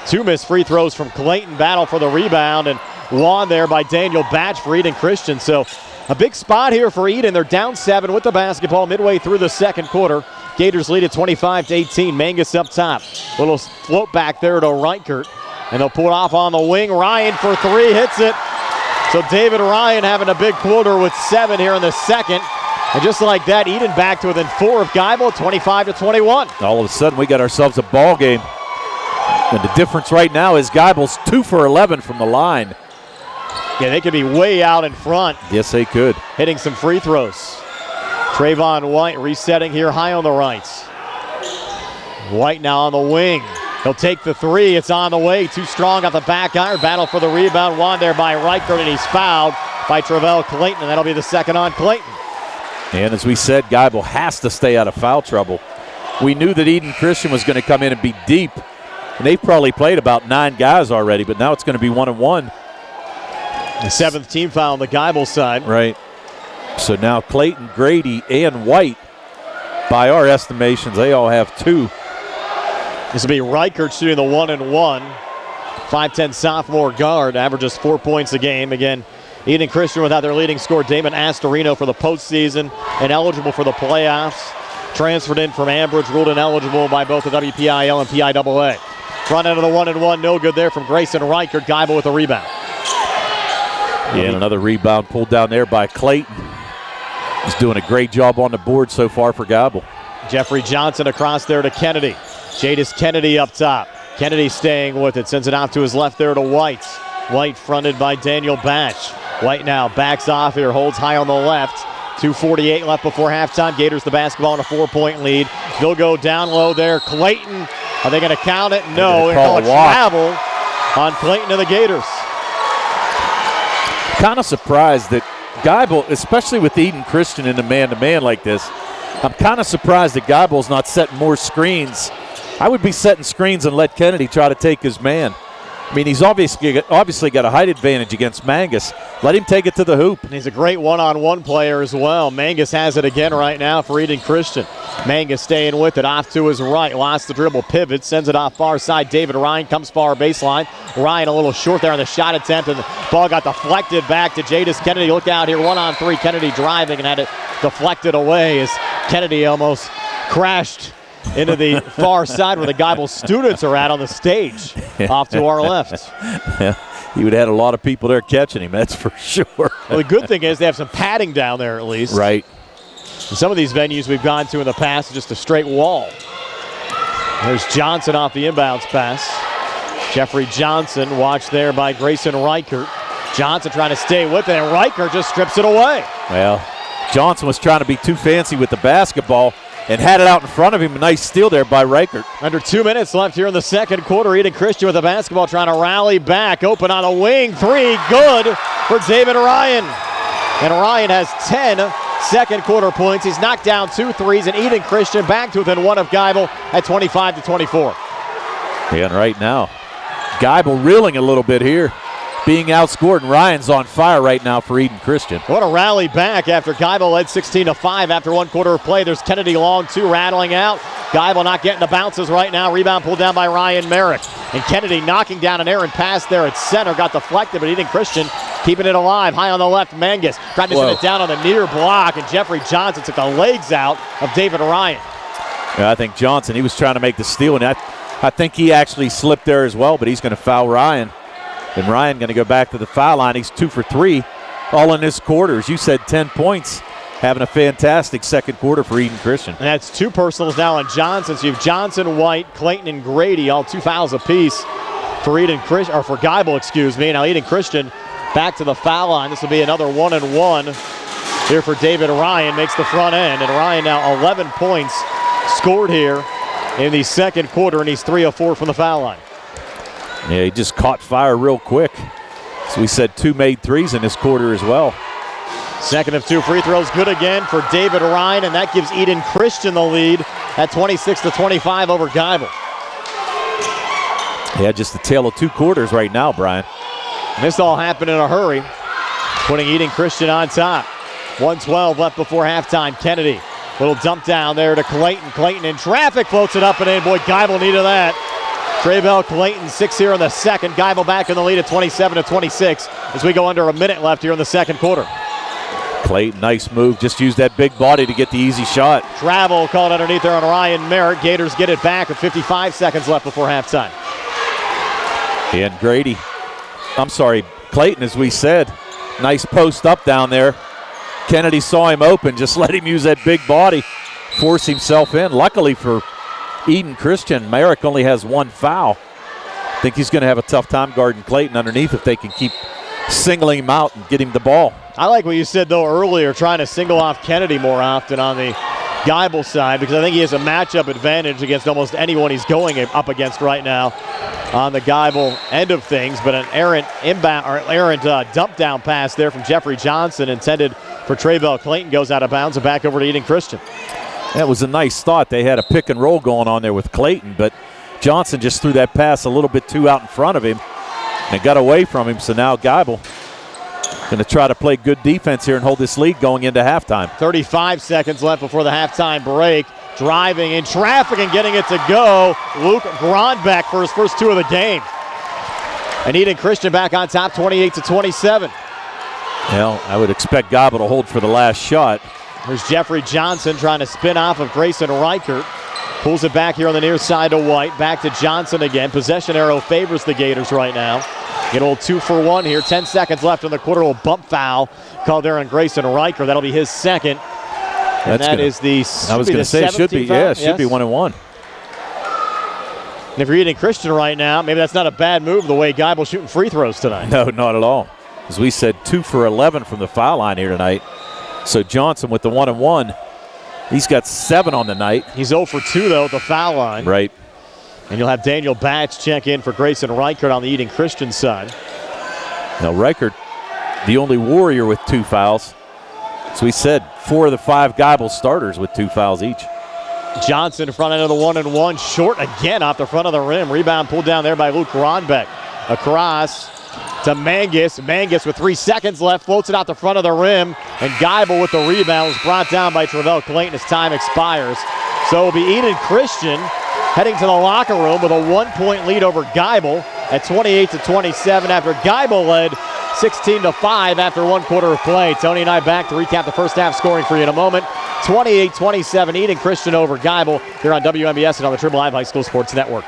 2 missed free throws from Clayton. Battle for the rebound, and won there by Daniel Batch for Eden Christian. So a big spot here for Eden. They're down 7 with the basketball midway through the second quarter. Gators lead at 25-18. Mangus up top. Little float back there to Reichert, and they'll pull it off on the wing. Ryan for 3, hits it. So David Ryan having a big quarter with 7 here in the second. And just like that, Eden back to within 4 of Geibel, 25-21. All of a sudden, we got ourselves a ball game. And the difference right now is Geibel's 2 for 11 from the line. Yeah, they could be way out in front. Yes, they could. Hitting some free throws. Trayvon White resetting here high on the right. White now on the wing. He'll take the 3. It's on the way. Too strong off the back iron. Battle for the rebound. Won there by Reichert, and he's fouled by Travell Clayton, and that'll be the second on Clayton. And as we said, Geibel has to stay out of foul trouble. We knew that Eden Christian was going to come in and be deep, and they've probably played about 9 guys already, but now it's going to be 1-on-1. The 7th team foul on the Geibel side. Right. So now Clayton, Grady, and White, by our estimations, they all have 2. This will be Reichert shooting the 1-and-1. 5'10 sophomore guard, averages 4 points a game. Again, Eden Christian without their leading scorer, Damon Astorino, for the postseason and eligible for the playoffs. Transferred in from Ambridge, ruled ineligible by both the WPIL and PIAA. Front end of the 1-and-1, no good there from Grayson Reichert. Geibel with a rebound. Yeah, and another rebound pulled down there by Clayton. He's doing a great job on the board so far for Geibel. Jeffrey Johnson across there to Kennedy. Jadis Kennedy up top. Kennedy staying with it, sends it out to his left there to White. White fronted by Daniel Batch. White now backs off here, holds high on the left. 2:48 left before halftime. Gators the basketball in a 4-point lead. They'll go down low there. Clayton, are they going to count it? No. They're going to call a travel on Clayton and the Gators. Kind of surprised that Geibel, especially with Eden Christian in the man-to-man like this, I'm kind of surprised that Geibel's not setting more screens. I would be setting screens and let Kennedy try to take his man. I mean, he's obviously got a height advantage against Mangus. Let him take it to the hoop. And he's a great one-on-one player as well. Mangus has it again right now for Eden Christian. Mangus staying with it, off to his right. Lost the dribble, pivot, sends it off far side. David Ryan comes far baseline. Ryan a little short there on the shot attempt, and the ball got deflected back to Jadis Kennedy. Look out here, 1-on-3. Kennedy driving and had it deflected away as Kennedy almost crashed into the far side where the Geibel students are at on the stage, off to our left. Yeah, he would have had a lot of people there catching him, that's for sure. Well, the good thing is they have some padding down there at least. Right. And some of these venues we've gone to in the past is just a straight wall. There's Johnson off the inbounds pass. Jeffrey Johnson watched there by Grayson Reichert. Johnson trying to stay with it, and Reichert just strips it away. Well, Johnson was trying to be too fancy with the basketball and had it out in front of him. A nice steal there by Reichert. Under 2 minutes left here in the second quarter. Eden Christian with the basketball trying to rally back. Open on the wing. 3, good for David Ryan. And Ryan has 10 second quarter points. He's knocked down 2 threes, and Eden Christian back to within 1 of Geibel at 25-24. Yeah, and right now, Geibel reeling a little bit here, being outscored, and Ryan's on fire right now for Eden Christian. What a rally back after Geibel led 16-5 after 1 quarter of play. There's Kennedy long, 2 rattling out. Geibel not getting the bounces right now. Rebound pulled down by Ryan Merrick. And Kennedy knocking down an errant pass there at center. Got deflected, but Eden Christian keeping it alive. High on the left, Mangus. Tried to send it down on the near block, and Jeffrey Johnson took the legs out of David Ryan. Yeah, I think Johnson, he was trying to make the steal, and I think he actually slipped there as well, but he's going to foul Ryan. And Ryan going to go back to the foul line. He's 2 for 3, all in this quarter. As you said, 10 points. Having a fantastic second quarter for Eden Christian. And that's 2 personals now on Johnson. So you have Johnson, White, Clayton, and Grady, all 2 fouls apiece for Eden Christian, or for Geibel, excuse me. Now Eden Christian back to the foul line. This will be another 1-and-1 here for David Ryan. Makes the front end, and Ryan now 11 points scored here in the second quarter, and he's 3 of 4 from the foul line. Yeah, he just caught fire real quick. So we said 2 made threes in this quarter as well. Second of 2 free throws, good again for David Ryan, and that gives Eden Christian the lead at 26-25 over Geibel. Yeah, just the tale of 2 quarters right now, Brian. And this all happened in a hurry, putting Eden Christian on top. 1:12 left before halftime. Kennedy, little dump down there to Clayton. Clayton in traffic, floats it up and in. Boy, Geibel needed that. Traybell Clayton, 6 here in the second. Geibel back in the lead at 27-26 as we go under a minute left here in the second quarter. Clayton, nice move. Just used that big body to get the easy shot. Travel called underneath there on Ryan Merritt. Gators get it back with 55 seconds left before halftime. And Clayton, as we said, nice post up down there. Kennedy saw him open, just let him use that big body, force himself in. Luckily for Eden Christian, Merrick only has 1 foul. I think he's going to have a tough time guarding Clayton underneath if they can keep singling him out and get him the ball. I like what you said, though, earlier, trying to single off Kennedy more often on the Geibel side, because I think he has a matchup advantage against almost anyone he's going up against right now on the Geibel end of things. But an errant dump down pass there from Jeffrey Johnson intended for Traybell Clayton goes out of bounds and back over to Eden Christian. That was a nice thought. They had a pick and roll going on there with Clayton, but Johnson just threw that pass a little bit too out in front of him and got away from him. So now Geibel going to try to play good defense here and hold this lead going into halftime. 35 seconds left before the halftime break. Driving in traffic and getting it to go. Luke Grondbeck for his first 2 of the game. And Eden Christian back on top, 28-27. Well, I would expect Geibel to hold for the last shot. There's Jeffrey Johnson trying to spin off of Grayson Reichert. Pulls it back here on the near side to White. Back to Johnson again. Possession arrow favors the Gators right now. Get a little 2 for 1 here. 10 seconds left in the quarter. A little bump foul called there on Grayson Reichert. That'll be his second. And I was going to say it should be 1-1. And if you're Eden Christian right now, maybe that's not a bad move the way Geibel's shooting free throws tonight. No, not at all. As we said, 2 for 11 from the foul line here tonight. So Johnson with the 1-and-1. He's got 7 on the night. He's 0 for 2, though, at the foul line. Right. And you'll have Daniel Batch check in for Grayson Reichert on the Eden Christian side. Now Reichert, the only Warrior with 2 fouls. So we said 4 of the 5 Geibel starters with 2 fouls each. Johnson front end of the 1-and-1, short again off the front of the rim. Rebound pulled down there by Luke Ronbeck. Across to Mangus. Mangus with 3 seconds left, floats it out the front of the rim, and Geibel with the rebound was brought down by Travell Clayton as time expires. So it'll be Eden Christian heading to the locker room with a 1-point lead over Geibel at 28-27 after Geibel led 16-5 after 1 quarter of play. Tony and I back to recap the first half scoring for you in a moment. 28-27, Eden Christian over Geibel here on WMBS and on the Triple Live High School Sports Network.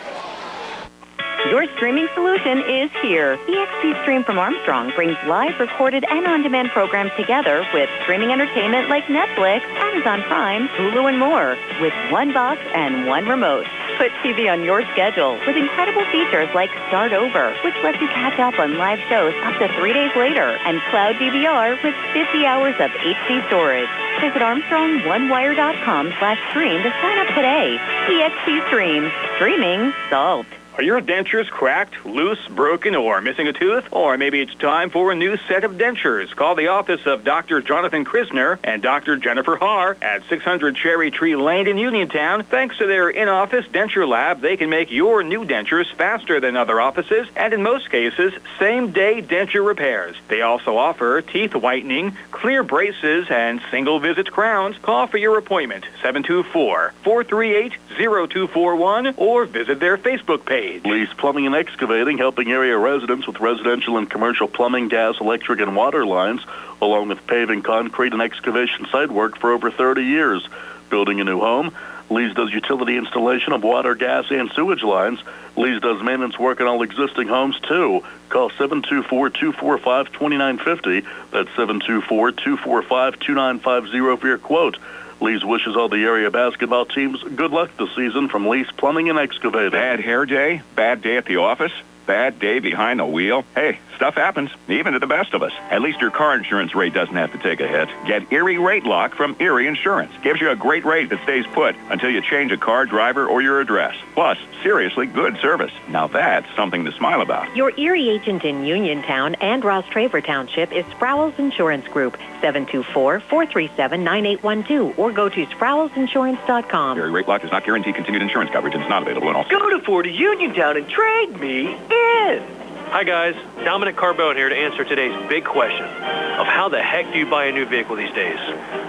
Your streaming solution is here. EXP Stream from Armstrong brings live, recorded, and on-demand programs together with streaming entertainment like Netflix, Amazon Prime, Hulu, and more, with 1 box and 1 remote. Put TV on your schedule with incredible features like Start Over, which lets you catch up on live shows up to 3 days later, and Cloud DVR with 50 hours of HD storage. Visit ArmstrongOneWire.com/stream to sign up today. EXP Stream. Streaming solved. Are your dentures cracked, loose, broken, or missing a tooth? Or maybe it's time for a new set of dentures. Call the office of Dr. Jonathan KRIZNER and Dr. Jennifer HARR at 600 Cherry Tree Lane in Uniontown. Thanks to their in-office denture lab, they can make your new dentures faster than other offices and, in most cases, same-day denture repairs. They also offer teeth whitening, clear braces, and single-visit crowns. Call for your appointment, 724-438-0241, or visit their Facebook page. Lee's Plumbing and Excavating, helping area residents with residential and commercial plumbing, gas, electric, and water lines, along with paving, concrete, and excavation site work for over 30 years. Building a new home? Lee's does utility installation of water, gas, and sewage lines. Lee's does maintenance work on all existing homes, too. Call 724-245-2950. That's 724-245-2950 for your quote. Lee's wishes all the area basketball teams good luck this season from Lee's Plumbing and Excavating. Bad hair day? Bad day at the office? Bad day behind the wheel? Hey, stuff happens, even to the best of us. At least your car insurance rate doesn't have to take a hit. Get Erie Rate Lock from Erie Insurance. Gives you a great rate that stays put until you change a car, driver, or your address. Plus, seriously good service. Now that's something to smile about. Your Erie agent in Uniontown and Ross Traver Township is Sproul's Insurance Group, 724-437-9812, or go to SproulsInsurance.com. Erie Rate Lock does not guarantee continued insurance coverage and is not available in all states. Go to Ford Uniontown and trade me in. Hi guys, Dominic Carbone here to answer today's big question of how the heck do you buy a new vehicle these days?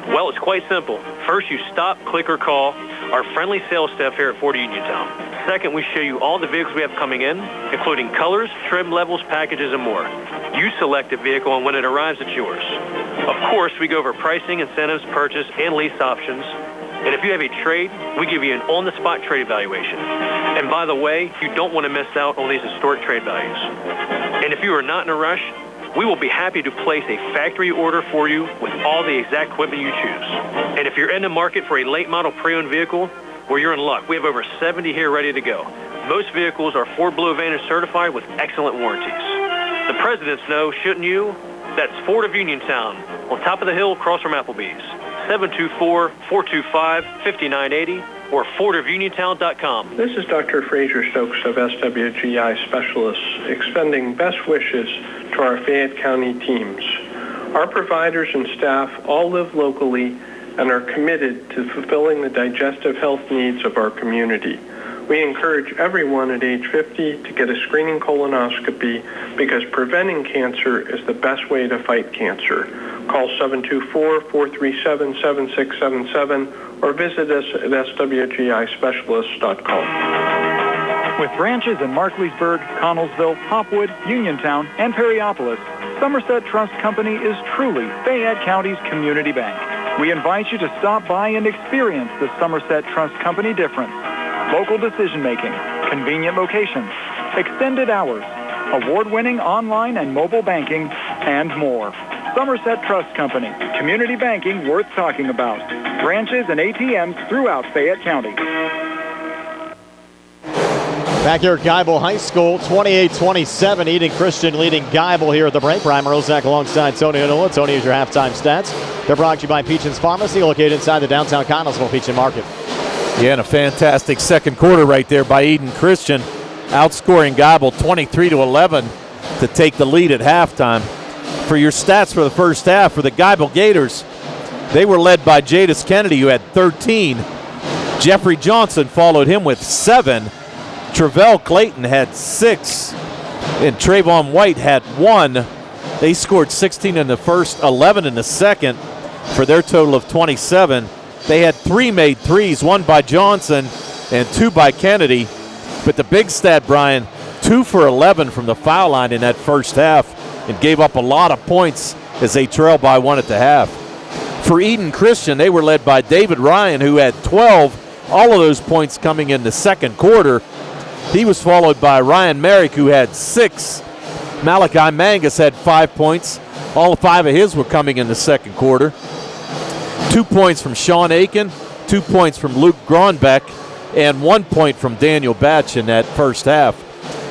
Well, it's quite simple. First, you stop, click, or call our friendly sales staff here at Ford Uniontown. Second, we show you all the vehicles we have coming in, including colors, trim levels, packages, and more. You select a vehicle, and when it arrives, it's yours. Of course, we go over pricing, incentives, purchase, and lease options. And if you have a trade, we give you an on-the-spot trade evaluation. And by the way, you don't want to miss out on these historic trade values. And if you are not in a rush, we will be happy to place a factory order for you with all the exact equipment you choose. And if you're in the market for a late model pre-owned vehicle, well, you're in luck. We have over 70 here ready to go. Most vehicles are Ford Blue Advantage certified with excellent warranties. The presidents know, shouldn't you? That's Ford of Uniontown, on top of the hill across from Applebee's. 724-425-5980 or FordofUniontown.com. This is Dr. Fraser Stokes of SWGI Specialists, extending best wishes to our Fayette County teams. Our providers and staff all live locally and are committed to fulfilling the digestive health needs of our community. We encourage everyone at age 50 to get a screening colonoscopy because preventing cancer is the best way to fight cancer. Call 724-437-7677 or visit us at swgispecialists.com. With branches in Markleysburg, Connellsville, Hopwood, Uniontown, and Perryopolis, Somerset Trust Company is truly Fayette County's community bank. We invite you to stop by and experience the Somerset Trust Company difference. Local decision-making, convenient locations, extended hours, award-winning online and mobile banking, and more. Somerset Trust Company, community banking worth talking about. Branches and ATMs throughout Fayette County. Back here at Geibel High School, 28-27. Eden Christian leading Geibel here at the break. Brian Rozak alongside Tony Onola. Tony, is your halftime stats. They're brought to you by Peachin's Pharmacy, located inside the downtown Connellsville Peachin Market. Yeah, and a fantastic second quarter right there by Eden Christian, outscoring Geibel 23-11 to take the lead at halftime. For your stats for the first half, for the Geibel Gators, they were led by Jadis Kennedy, who had 13. Jeffrey Johnson followed him with 7. Travell Clayton had 6. And Trayvon White had 1. They scored 16 in the first, 11 in the second, for their total of 27. They had 3 made threes, 1 by Johnson and 2 by Kennedy. But the big stat, Brian, 2 for 11 from the foul line in that first half, and gave up a lot of points as they trailed by 1 at the half. For Eden Christian, they were led by David Ryan, who had 12, all of those points coming in the second quarter. He was followed by Ryan Merrick, who had 6. Malachi Mangus had 5 points. All 5 of his were coming in the second quarter. 2 points from Sean Aiken, 2 points from Luke Gronbeck, and 1 point from Daniel Batch in that first half.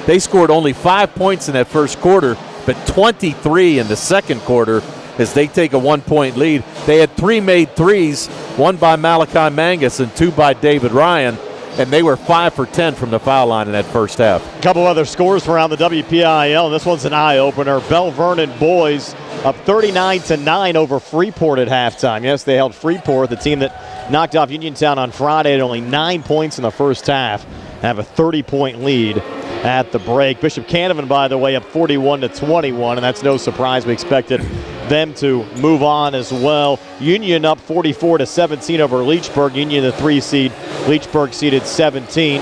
They scored only 5 points in that first quarter, but 23 in the second quarter as they take a 1-point lead. They had 3 made threes, 1 by Malachi Mangus and 2 by David Ryan, and they were 5 for 10 from the foul line in that first half. A couple other scores from around the WPIL, and this one's an eye-opener. Bell Vernon boys up 39-9 over Freeport at halftime. Yes, they held Freeport, the team that knocked off Uniontown on Friday, at only 9 points in the first half, and have a 30-point lead at the break. Bishop Canavan, by the way, up 41-21, and that's no surprise. We expected them to move on as well. Union up 44-17 over Leechburg. Union the 3 seed, Leechburg seeded 17.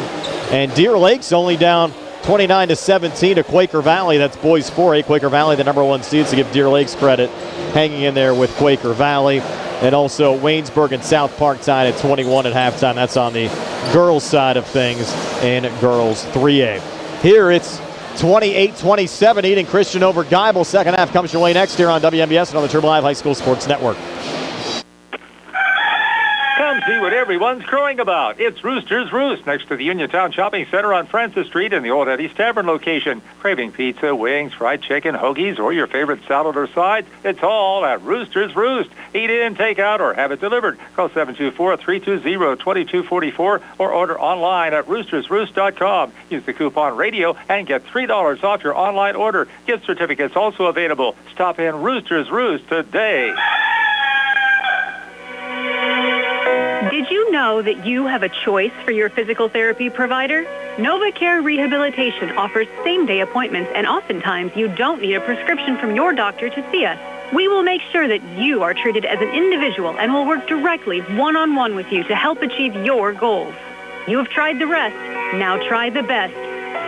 And Deer Lake's only down 29-17 to Quaker Valley. That's boys 4A. Quaker Valley, the number 1 seed, so give Deer Lake's credit, hanging in there with Quaker Valley. And also Waynesburg and South Park tied at 21 at halftime. That's on the girls' side of things in girls 3A. Here it's 28-27, Eden Christian over Geibel. Second half comes your way next here on WMBS and on the Turbo Live High School Sports Network. Come see what everyone's crowing about. It's Rooster's Roost next to the Uniontown Shopping Center on Francis Street in the Old Eddie's Tavern location. Craving pizza, wings, fried chicken, hoagies, or your favorite salad or sides? It's all at Rooster's Roost. Eat in, take out, or have it delivered. Call 724-320-2244 or order online at roostersroost.com. Use the coupon radio and get $3 off your online order. Gift certificates also available. Stop in Rooster's Roost today. Did you know that you have a choice for your physical therapy provider? NovaCare Rehabilitation offers same-day appointments, and oftentimes you don't need a prescription from your doctor to see us. We will make sure that you are treated as an individual and will work directly one-on-one with you to help achieve your goals. You have tried the rest. Now try the best.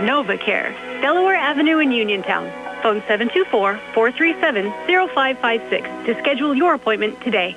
NovaCare, Delaware Avenue in Uniontown. Phone 724-437-0556 to schedule your appointment today.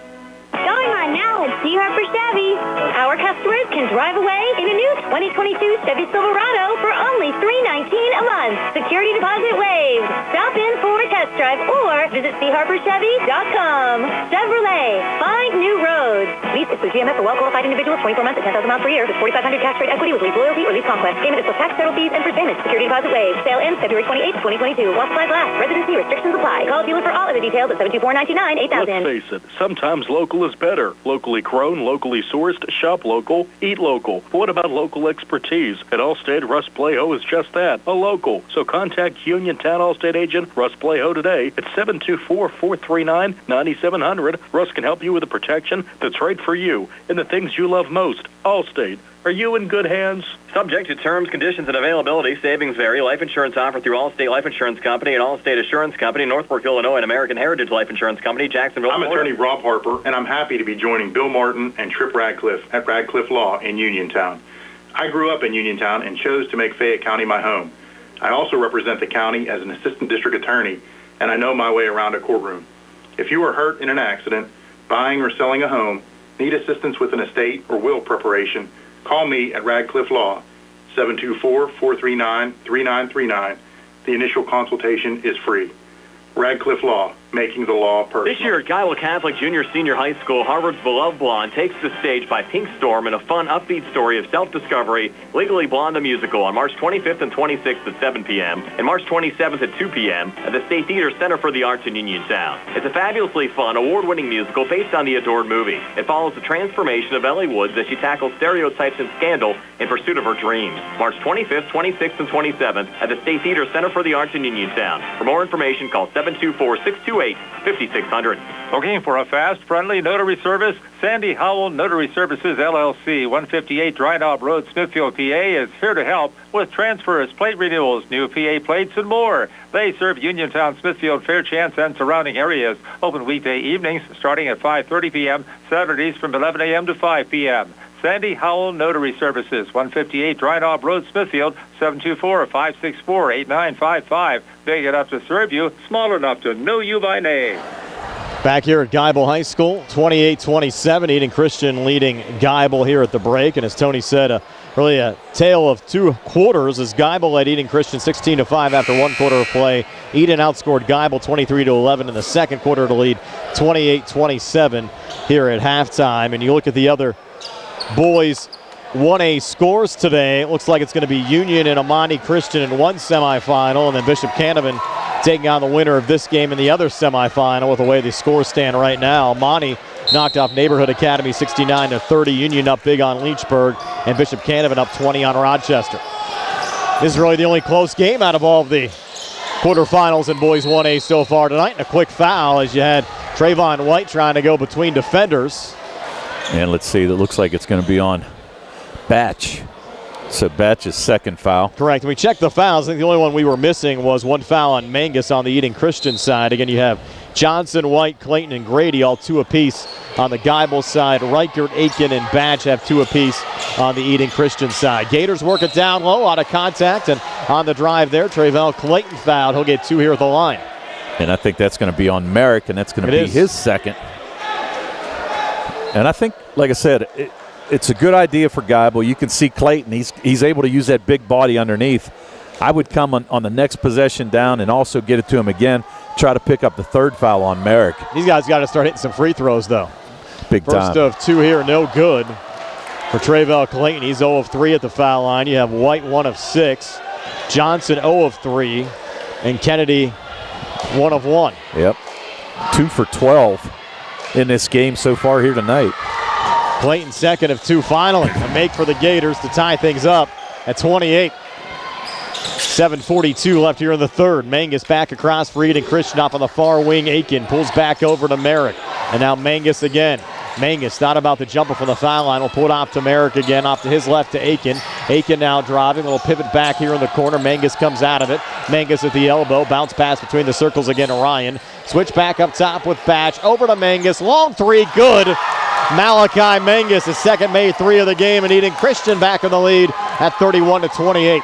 Going on now at C. Harper Chevy. Our customers can drive away in a new 2022 Chevy Silverado for only $319 a month. Security deposit waived. Stop in for a test drive or visit CHarperChevy.com. Chevrolet, find new roads. Lease is through GMF for well-qualified individuals, 24 months at 10,000 miles per year with 4,500 tax rate equity with lease loyalty or lease conquest. Payment is plus tax, federal fees, and first payment. Security deposit waived. Sale ends February 28, 2022. While supplies last. Residency restrictions apply. Call dealer for all of the details at 724-99-8000. Let's face it, sometimes local is better. Locally grown, locally sourced, shop local, eat local. But what about local expertise? At Allstate, Russ Playho is just that, a local. So contact Uniontown Allstate agent Russ Playho today at 724-439-9700. Russ can help you with the protection that's right for you and the things you love most. Allstate. Are you in good hands? Subject to terms, conditions, and availability. Savings vary. Life insurance offered through Allstate Life Insurance Company and Allstate Assurance Company, Northbrook, Illinois, and American Heritage Life Insurance Company, Jacksonville, I'm Florida. attorney Rob Harper, and I'm happy to be joining Bill Martin and Tripp Radcliffe at Radcliffe Law in Uniontown. I grew up in Uniontown and chose to make Fayette County my home. I also represent the county as an assistant district attorney, and I know my way around a courtroom. If you are hurt in an accident, buying or selling a home, need assistance with an estate or will preparation, call me at Radcliffe Law, 724-439-3939. The initial consultation is free. Radcliffe Law, making the law personal. This year at Geibel Catholic Junior Senior High School, Harvard's beloved blonde takes the stage by Pink Storm in a fun, upbeat story of self-discovery, Legally Blonde the Musical, on March 25th and 26th at 7 p.m. and March 27th at 2 p.m. at the State Theater Center for the Arts in Uniontown. It's a fabulously fun, award-winning musical based on the adored movie. It follows the transformation of Ellie Woods as she tackles stereotypes and scandal in pursuit of her dreams. March 25th, 26th, and 27th at the State Theater Center for the Arts in Uniontown. For more information, call 724-628-5600. Looking for a fast, friendly notary service? Sandy Howell Notary Services, LLC, 158 Dry Knob Road, Smithfield, PA, is here to help with transfers, plate renewals, new PA plates, and more. They serve Uniontown, Smithfield, Fairchance, and surrounding areas. Open weekday evenings starting at 5:30 p.m., Saturdays from 11 a.m. to 5 p.m. Sandy Howell Notary Services, 158 Dry Knob Road, Smithfield, 724-564-8955. Big enough to serve you, small enough to know you by name. Back here at Geibel High School, 28-27, Eden Christian leading Geibel here at the break. And as Tony said, really a tale of two quarters as Geibel led Eden Christian 16-5 after one quarter of play. Eden outscored Geibel 23-11 in the second quarter to lead 28-27 here at halftime. And you look at the other boys 1A scores today. It looks like it's going to be Union and Amani Christian in one semifinal, and then Bishop Canevin taking on the winner of this game in the other semifinal with the way the scores stand right now. Amani knocked off Neighborhood Academy 69-30. Union up big on Lynchburg, and Bishop Canevin up 20 on Rochester. This is really the only close game out of all of the quarterfinals in boys 1A so far tonight. And a quick foul as you had Trayvon White trying to go between defenders. And let's see, that looks like it's going to be on Batch. So Batch's second foul. Correct. We checked the fouls. I think the only one we were missing was one foul on Mangus on the Eden Christian side. Again, you have Johnson, White, Clayton, and Grady all two apiece on the Geibel side. Reichert, Aiken, and Batch have two apiece on the Eden Christian side. Gators work it down low, out of contact, and on the drive there, Trayvell Clayton fouled. He'll get two here at the line. And I think that's going to be on Merrick, and that's going to be his second. And I think, like I said, it's a good idea for Geibel. You can see Clayton. He's able to use that big body underneath. I would come on the next possession down and also get it to him again, try to pick up the third foul on Merrick. These guys got to start hitting some free throws, though. Big time. First of two here, no good for Trayvell Clayton. He's 0 of 3 at the foul line. You have White 1 of 6, Johnson 0 of 3, and Kennedy 1 of 1. Yep. 2 for 12 in this game so far here tonight. Clayton second of 2 finally. A make for the Gators to tie things up at 28. 7:42 left here in the third. Mangus back across for Eden Christian off on the far wing. Aiken pulls back over to Merrick. And now Mangus again. Mangus thought about the jumper from the foul line. Will pull it off to Merrick again, off to his left to Aiken. Aiken now driving. A little pivot back here in the corner. Mangus comes out of it. Mangus at the elbow. Bounce pass between the circles again to Ryan. Switch back up top with Batch. Over to Mangus. Long three. Good. Malachi Mangus, his second made three of the game, and Eden Christian back in the lead at 31-28.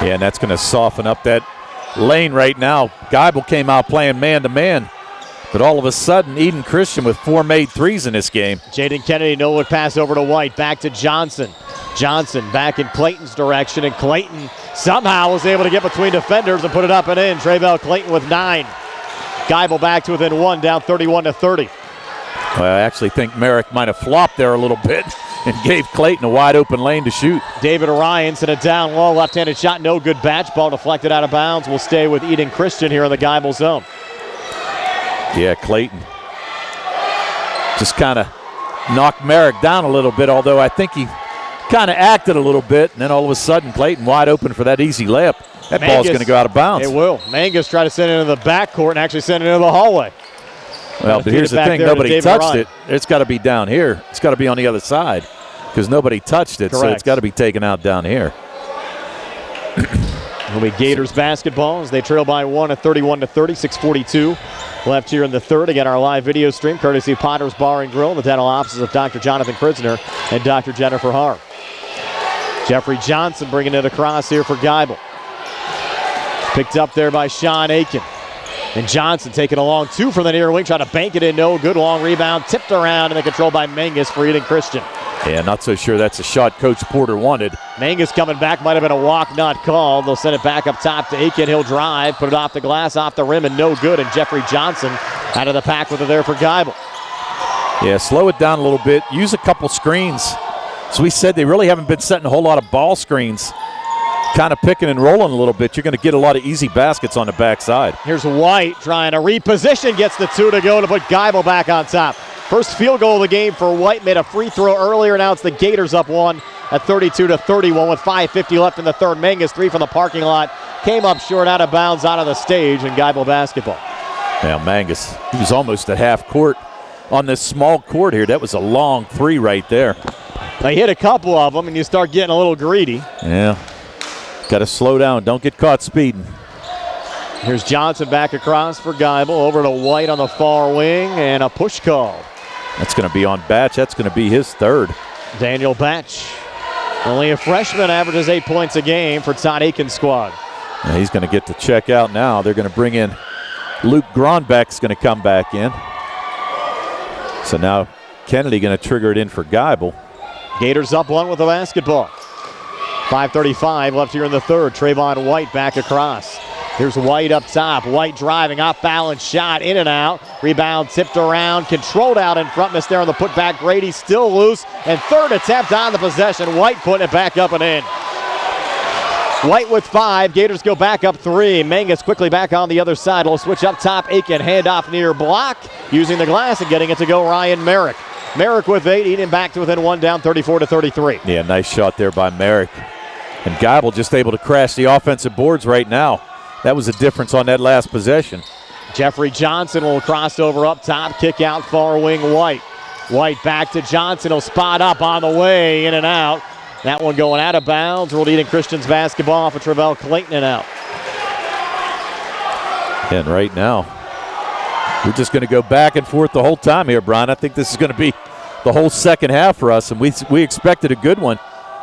Yeah, and that's going to soften up that lane right now. Geibel came out playing man-to-man, but all of a sudden, Eden Christian with 4 made threes in this game. Jaden Kennedy, no look pass over to White, back to Johnson. Johnson back in Clayton's direction, and Clayton somehow was able to get between defenders and put it up and in. Trayvell Clayton with 9. Geibel back to within 1, down 31-30. Well, I actually think Merrick might have flopped there a little bit and gave Clayton a wide open lane to shoot. David Orion sent it down low, left-handed shot, no good. Batch ball deflected out of bounds. Will stay with Eden Christian here in the Geibel zone. Yeah, Clayton just kind of knocked Merrick down a little bit, although I think he kind of acted a little bit, and then all of a sudden Clayton wide open for that easy layup. That ball's going to go out of bounds. It will. Mangus tried to send it into the backcourt and actually sent it into the hallway. Well, but here's the thing. Nobody touched it. It's got to be down here. It's got to be on the other side because nobody touched it, so it's got to be taken out down here. It'll be Gators basketball as they trail by 1 at 31-30, 6:42 left here in the third. Again, our live video stream courtesy of Potter's Bar and Grill, the dental offices of Dr. Jonathan KRIZNER and Dr. Jennifer Harr. Jeffrey Johnson bringing it across here for Geibel. Picked up there by Sean Aiken. And Johnson taking a long 2 from the near wing, trying to bank it in. No good. Long rebound, tipped around, and then controlled by Mangus for Eden Christian. Yeah, not so sure that's a shot Coach Porter wanted. Mangus coming back, might have been a walk not called. They'll send it back up top to Aiken. He'll drive, put it off the glass, off the rim, and no good. And Jeffrey Johnson out of the pack with it there for Geibel. Yeah, slow it down a little bit. Use a couple screens. As we said, they really haven't been setting a whole lot of ball screens. Kind of picking and rolling a little bit. You're going to get a lot of easy baskets on the backside. Here's White trying to reposition, gets the 2 to go to put Geibel back on top. First field goal of the game for White. Made a free throw earlier. Now it's the Gators up 1 at 32-31 with 5:50 left in the third. Mangus 3 from the parking lot. Came up short, out of bounds, out of the stage, and Geibel basketball. Now Mangus, he was almost at half court on this small court here. That was a long 3 right there. They hit a couple of them, and you start getting a little greedy. Yeah. Got to slow down. Don't get caught speeding. Here's Johnson back across for Geibel. Over to White on the far wing, and a push call. That's going to be on Batch. That's going to be his third. Daniel Batch, only a freshman, averages 8 points a game for Todd Aiken's squad. And he's going to get to check out now. They're going to bring in Luke Gronbeck's going to come back in. So now Kennedy going to trigger it in for Geibel. Gators up 1 with the basketball. 5:35 left here in the third. Trayvon White back across. Here's White up top. White driving, off balance shot, in and out. Rebound tipped around, controlled out in front. Missed there on the putback. Grady still loose. And third attempt on the possession. White putting it back up and in. White with 5. Gators go back up 3. Mangus quickly back on the other side. Will switch up top. Aiken handoff near block. Using the glass and getting it to go Ryan Merrick. Merrick with 8. Eating back to within 1, down 34-33. Yeah, nice shot there by Merrick. And Geibel just able to crash the offensive boards right now. That was a difference on that last possession. Jeffrey Johnson will cross over up top, kick out far wing White. White back to Johnson, he'll spot up on the way, in and out. That one going out of bounds. Ruled Eden Christian's basketball off of Travell Clayton and out. And right now, we're just going to go back and forth the whole time here, Brian. I think this is going to be the whole second half for us, and we expected a good one.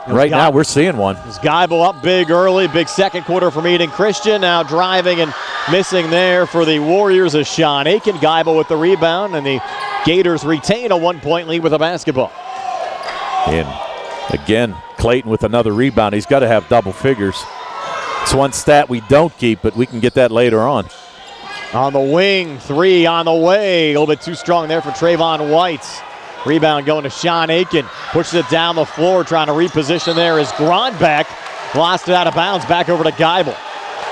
Right now, we're seeing one. It's Geibel up big early. Big second quarter from Eden Christian. Now driving and missing there for the Warriors is Sean Aiken. Geibel with the rebound, and the Gators retain a 1-point lead with a basketball. And again, Clayton with another rebound. He's got to have double figures. It's one stat we don't keep, but we can get that later on. On the wing, 3 on the way. A little bit too strong there for Trayvon White. Rebound going to Sean Aiken. Pushes it down the floor, trying to reposition there is Gronbeck. Lost it out of bounds, back over to Geibel.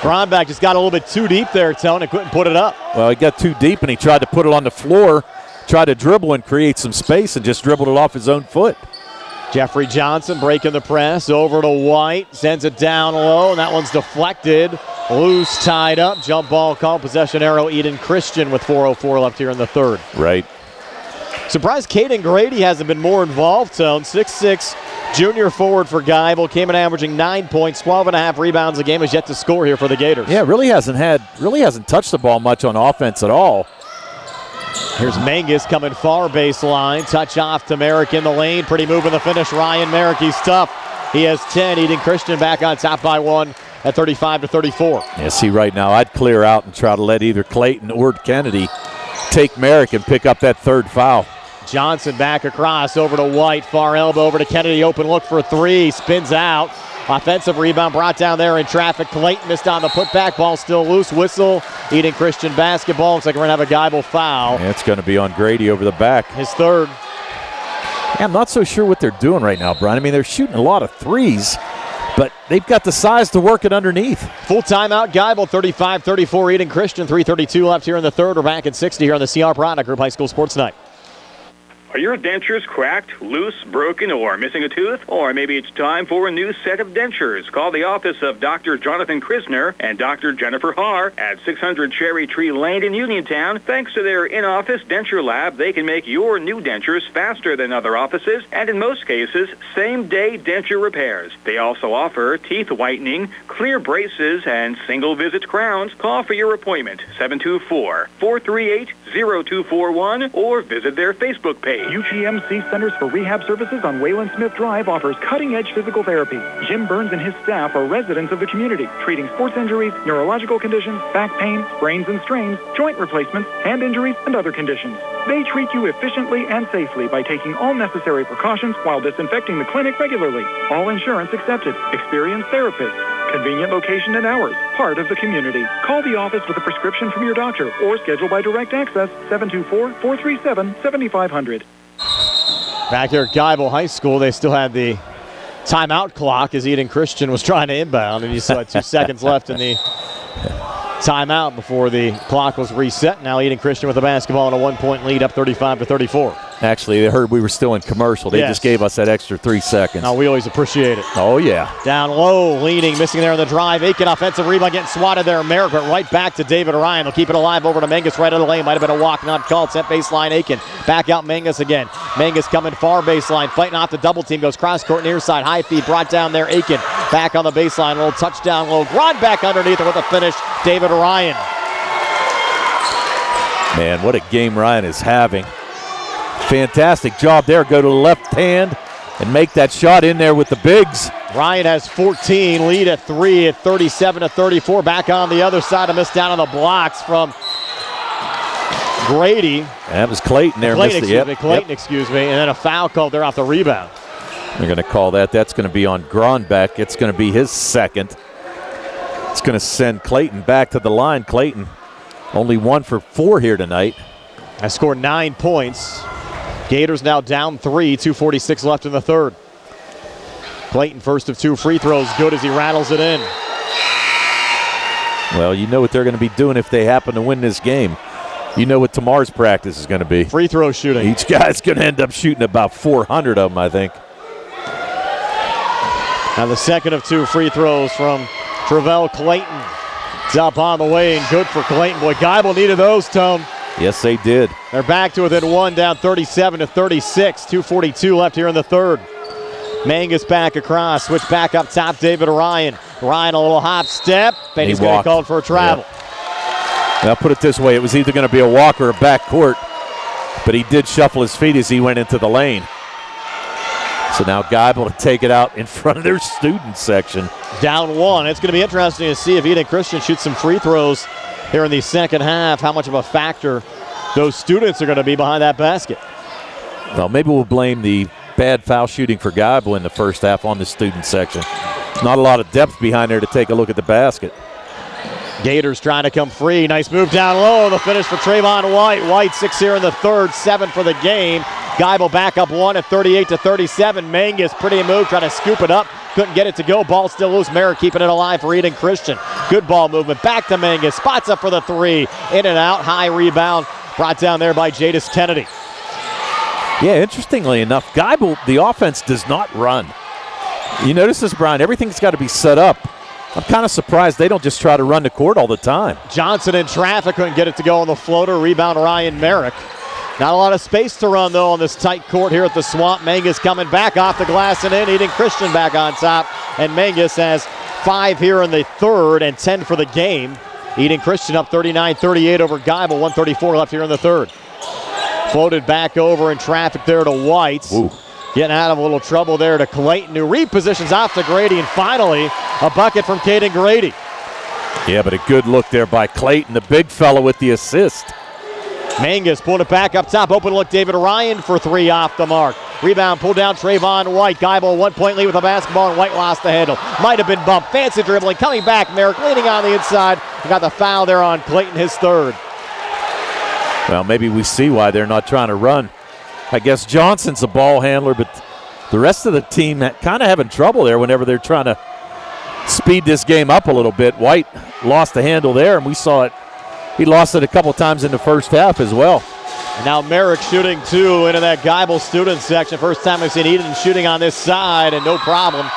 Gronbeck just got a little bit too deep there, Tone, and couldn't put it up. Well, he got too deep, and he tried to put it on the floor, tried to dribble and create some space, and just dribbled it off his own foot. Jeffrey Johnson breaking the press, over to White, sends it down low, and that one's deflected. Loose, tied up, jump ball called, possession arrow, Eden Christian with 4:04 left here in the third. Right. Surprised Caden Grady hasn't been more involved, Tone. 6'6", junior forward for Geibel. Came in averaging 9 points, 12.5 rebounds a game. Has yet to score here for the Gators. Yeah, really hasn't touched the ball much on offense at all. Here's Mangus coming far baseline. Touch off to Merrick in the lane. Pretty move in the finish. Ryan Merrick, he's tough. He has 10. Eden Christian back on top by 1 at 35-34. Yeah, see, right now I'd clear out and try to let either Clayton or Kennedy take Merrick and pick up that third foul. Johnson back across, over to White, far elbow, over to Kennedy, open look for 3, spins out. Offensive rebound brought down there in traffic. Clayton missed on the putback, ball still loose, whistle. Eden Christian basketball. Looks like we're going to have a Geibel foul. Yeah, it's going to be on Grady over the back. His third. Yeah, I'm not so sure what they're doing right now, Brian. I mean, they're shooting a lot of threes, but they've got the size to work it underneath. Full timeout, Geibel, 35-34, Eden Christian, 3:32 left here in the third. We're back at 60 here on the CR Product Group High School Sports Night. Are your dentures cracked, loose, broken, or missing a tooth? Or maybe it's time for a new set of dentures. Call the office of Dr. Jonathan KRIZNER and Dr. Jennifer HARR at 600 Cherry Tree Lane in Uniontown. Thanks to their in-office denture lab, they can make your new dentures faster than other offices, and in most cases, same-day denture repairs. They also offer teeth whitening, clear braces, and single-visit crowns. Call for your appointment, 724-438-0241, or visit their Facebook page. UGMC Centers for Rehab Services on Wayland Smith Drive offers cutting-edge physical therapy. Jim Burns and his staff are residents of the community, treating sports injuries, neurological conditions, back pain, sprains and strains, joint replacements, hand injuries, and other conditions. They treat you efficiently and safely by taking all necessary precautions while disinfecting the clinic regularly. All insurance accepted. Experienced therapists. Convenient location and hours. Part of the community. Call the office with a prescription from your doctor or schedule by direct access 724-437-7500. Back here at Geibel High School, they still had the timeout clock as Eden Christian was trying to inbound, and you still had 2 seconds left in the timeout before the clock was reset. Now Eden Christian with the basketball and a 1-point lead, up 35-34. Actually, they heard we were still in commercial. They just gave us that extra 3 seconds. Now we always appreciate it. Oh, yeah. Down low, leaning, missing there on the drive. Aiken offensive rebound, getting swatted there. Merrick, but right back to David Ryan. They'll keep it alive over to Mangus right out of the lane. Might have been a walk, not called. Set baseline, Aiken. Back out Mangus again. Mangus coming far baseline, fighting off the double team. Goes cross court near side. High feed brought down there. Aiken back on the baseline. A little touchdown low. Rod back underneath it with a finish. David Ryan. Man, what a game Ryan is having. Fantastic job there. Go to the left hand and make that shot in there with the bigs. Ryan has 14, lead at 3 at 37-34. Back on the other side, a miss down on the blocks from Grady. That was Clayton there. Clayton, excuse me. And then a foul called there off the rebound. They're going to call that. That's going to be on Gronbeck. It's going to be his second. It's going to send Clayton back to the line. Clayton only 1 for 4 here tonight. I scored 9 points. Gators now down 3, 2:46 left in the third. Clayton first of 2 free throws, good as he rattles it in. Well, you know what they're going to be doing if they happen to win this game. You know what tomorrow's practice is going to be. Free throw shooting. Each guy's going to end up shooting about 400 of them, I think. Now the second of 2 free throws from Travell Clayton. It's up on the way and good for Clayton. Boy, Geibel needed those, Tone. Yes, they did. They're back to within 1, down 37-36. 2:42 left here in the third. Mangus back across, switch back up top, David Ryan. Ryan a little hop step, and he's going to be called for a travel. Yep. I'll put it this way, it was either going to be a walk or a backcourt, but he did shuffle his feet as he went into the lane. So now Geibel to take it out in front of their student section. Down 1. It's going to be interesting to see if Eden Christian shoots some free throws here in the second half, how much of a factor those students are going to be behind that basket. Well, maybe we'll blame the bad foul shooting for Geibel in the first half on the student section. Not a lot of depth behind there to take a look at the basket. Gators trying to come free. Nice move down low. The finish for Trayvon White. White 6 here in the third, 7 for the game. Geibel back up 1 at 38-37. Mangus, pretty move, trying to scoop it up. Couldn't get it to go. Ball still loose. Merrick keeping it alive for Eden Christian. Good ball movement. Back to Mangus. Spots up for the 3. In and out. High rebound. Brought down there by Jadis Kennedy. Yeah, interestingly enough, Geibel, the offense does not run. You notice this, Brian? Everything's got to be set up. I'm kind of surprised they don't just try to run the court all the time. Johnson in traffic, couldn't get it to go on the floater. Rebound Ryan Merrick. Not a lot of space to run, though, on this tight court here at the Swamp. Mangus coming back off the glass and in. Eden Christian back on top. And Mangus has 5 here in the third and 10 for the game. Eden Christian up 39-38 over Geibel. 1:34 left here in the third. Floated back over in traffic there to White. Ooh. Getting out of a little trouble there to Clayton, who repositions off to Grady. And finally, a bucket from Caden Grady. Yeah, but a good look there by Clayton, the big fella with the assist. Mangus pulled it back up top. Open look, David Ryan for 3 off the mark. Rebound pulled down Trayvon White. Geibel 1-point lead with the basketball, and White lost the handle. Might have been bumped. Fancy dribbling. Coming back, Merrick leaning on the inside. He got the foul there on Clayton, his third. Well, maybe we see why they're not trying to run. I guess Johnson's a ball handler, but the rest of the team kind of having trouble there whenever they're trying to speed this game up a little bit. White lost the handle there, and we saw it. He lost it a couple times in the first half as well. And now Merrick shooting 2 into that Geibel student section. First time I've seen Eden shooting on this side, and no problem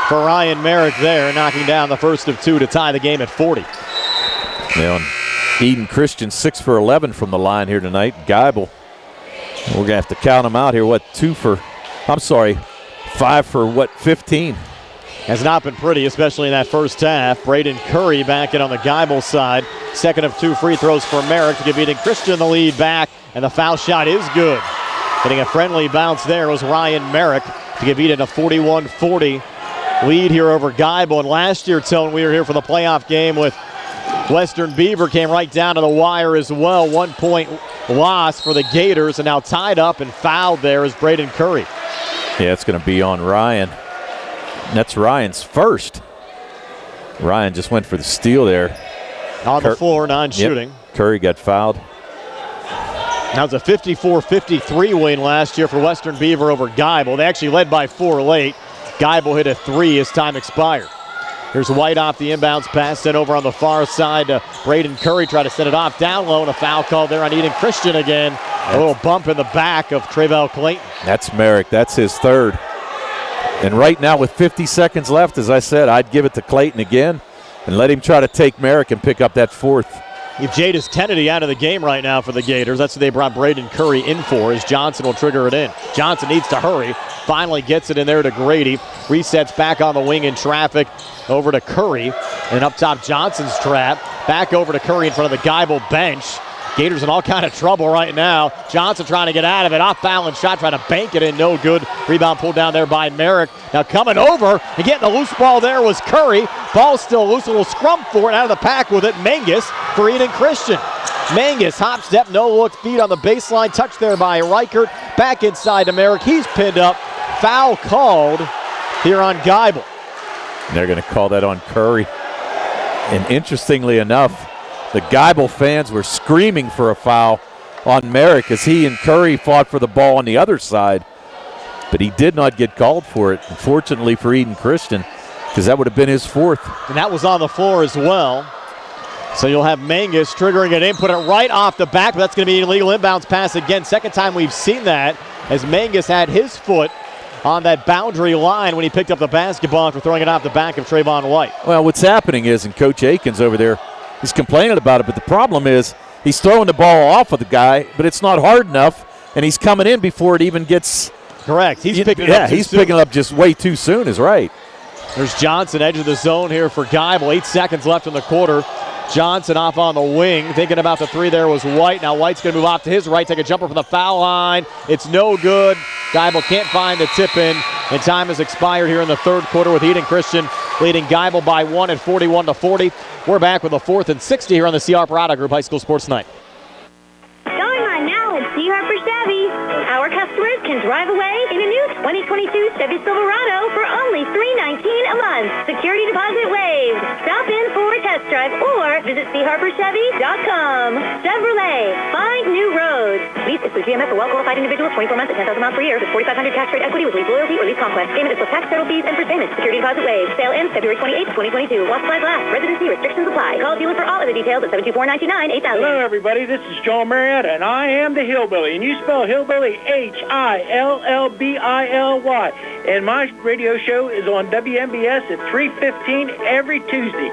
for Ryan Merrick there, knocking down the first of 2 to tie the game at 40. Yeah, Eden Christian 6 for 11 from the line here tonight. Geibel, we're going to have to count them out here. 5 for 15. Has not been pretty, especially in that first half. Braden Curry back in on the Geibel side. Second of 2 free throws for Merrick to give Eden Christian the lead back, and the foul shot is good. Getting a friendly bounce there was Ryan Merrick to give Eden a 41-40 lead here over Geibel. And last year, Tone, we were here for the playoff game with Western Beaver, came right down to the wire as well. 1 point loss for the Gators, and now tied up and fouled there is Braden Curry. Yeah, it's going to be on Ryan. And that's Ryan's first. Ryan just went for the steal there. On the floor, non-shooting. Yep. Curry got fouled. Now it's a 54-53 win last year for Western Beaver over Geibel. They actually led by 4 late. Geibel hit a 3 as time expired. Here's White off the inbounds pass, sent over on the far side to Braden Curry. Try to set it off down low, and a foul called there on Eden Christian again. A little bump in the back of Tre'Vell Clayton. That's Merrick. That's his third. And right now with 50 seconds left, as I said, I'd give it to Clayton again and let him try to take Merrick and pick up that fourth. If Jadis Kennedy out of the game right now for the Gators, that's what they brought Braden Curry in for, as Johnson will trigger it in. Johnson needs to hurry. Finally gets it in there to Grady. Resets back on the wing in traffic over to Curry. And up top, Johnson's trap. Back over to Curry in front of the Geibel bench. Gators in all kind of trouble right now. Johnson trying to get out of it. Off balance shot, trying to bank it in. No good. Rebound pulled down there by Merrick. Now coming over and getting the loose ball there was Curry. Ball still loose. A little scrum for it. Out of the pack with it. Mangus for Eden Christian. Mangus, hop step, no look, feed on the baseline. Touch there by Reichert. Back inside to Merrick. He's pinned up. Foul called here on Geibel. They're going to call that on Curry. And interestingly enough, the Geibel fans were screaming for a foul on Merrick as he and Curry fought for the ball on the other side. But he did not get called for it, unfortunately for Eden Christian, because that would have been his fourth. And that was on the floor as well. So you'll have Mangus triggering it in, put it right off the back, but that's going to be an illegal inbounds pass again. Second time we've seen that, as Mangus had his foot on that boundary line when he picked up the basketball after throwing it off the back of Trayvon White. Well, what's happening is, and Coach Aikens over there, he's complaining about it, but the problem is he's throwing the ball off of the guy, but it's not hard enough, and he's coming in before it even gets... Correct. He's picking it up he's picking it up just way too soon is right. There's Johnson, edge of the zone here for Geibel. 8 seconds left in the quarter. Johnson off on the wing. Thinking about the three there was White. Now White's going to move off to his right, take a jumper from the foul line. It's no good. Geibel can't find the tip in, and time has expired here in the third quarter with Eden Christian leading Geibel by 1 at 41-40. We're back with a 4th and 60 here on the CR Parada Group High School Sports Night. Going on now at C. Harper Chevy. Our customers can drive away in a new 2022 Chevy Silverado for only $319 a month. Security deposit waived. Stop in for a test drive or visit charperchevy.com. Chevrolet, find new roads. Lease is through GMF for well-qualified individuals, 24 months at 10,000 miles per year with 4,500 tax rate equity with lease loyalty or lease conquest. Payment is with tax, total fees, and first payment. Security deposit waived. Sale ends February 28, 2022. While supplies last. Residency restrictions apply. Call dealer for all of the details at 724-99-8000. Hello, everybody. This is John Marietta, and I am the Hillbilly. And you spell Hillbilly Hillbilly. And my radio show is on WMBS at 3:15 every Tuesday.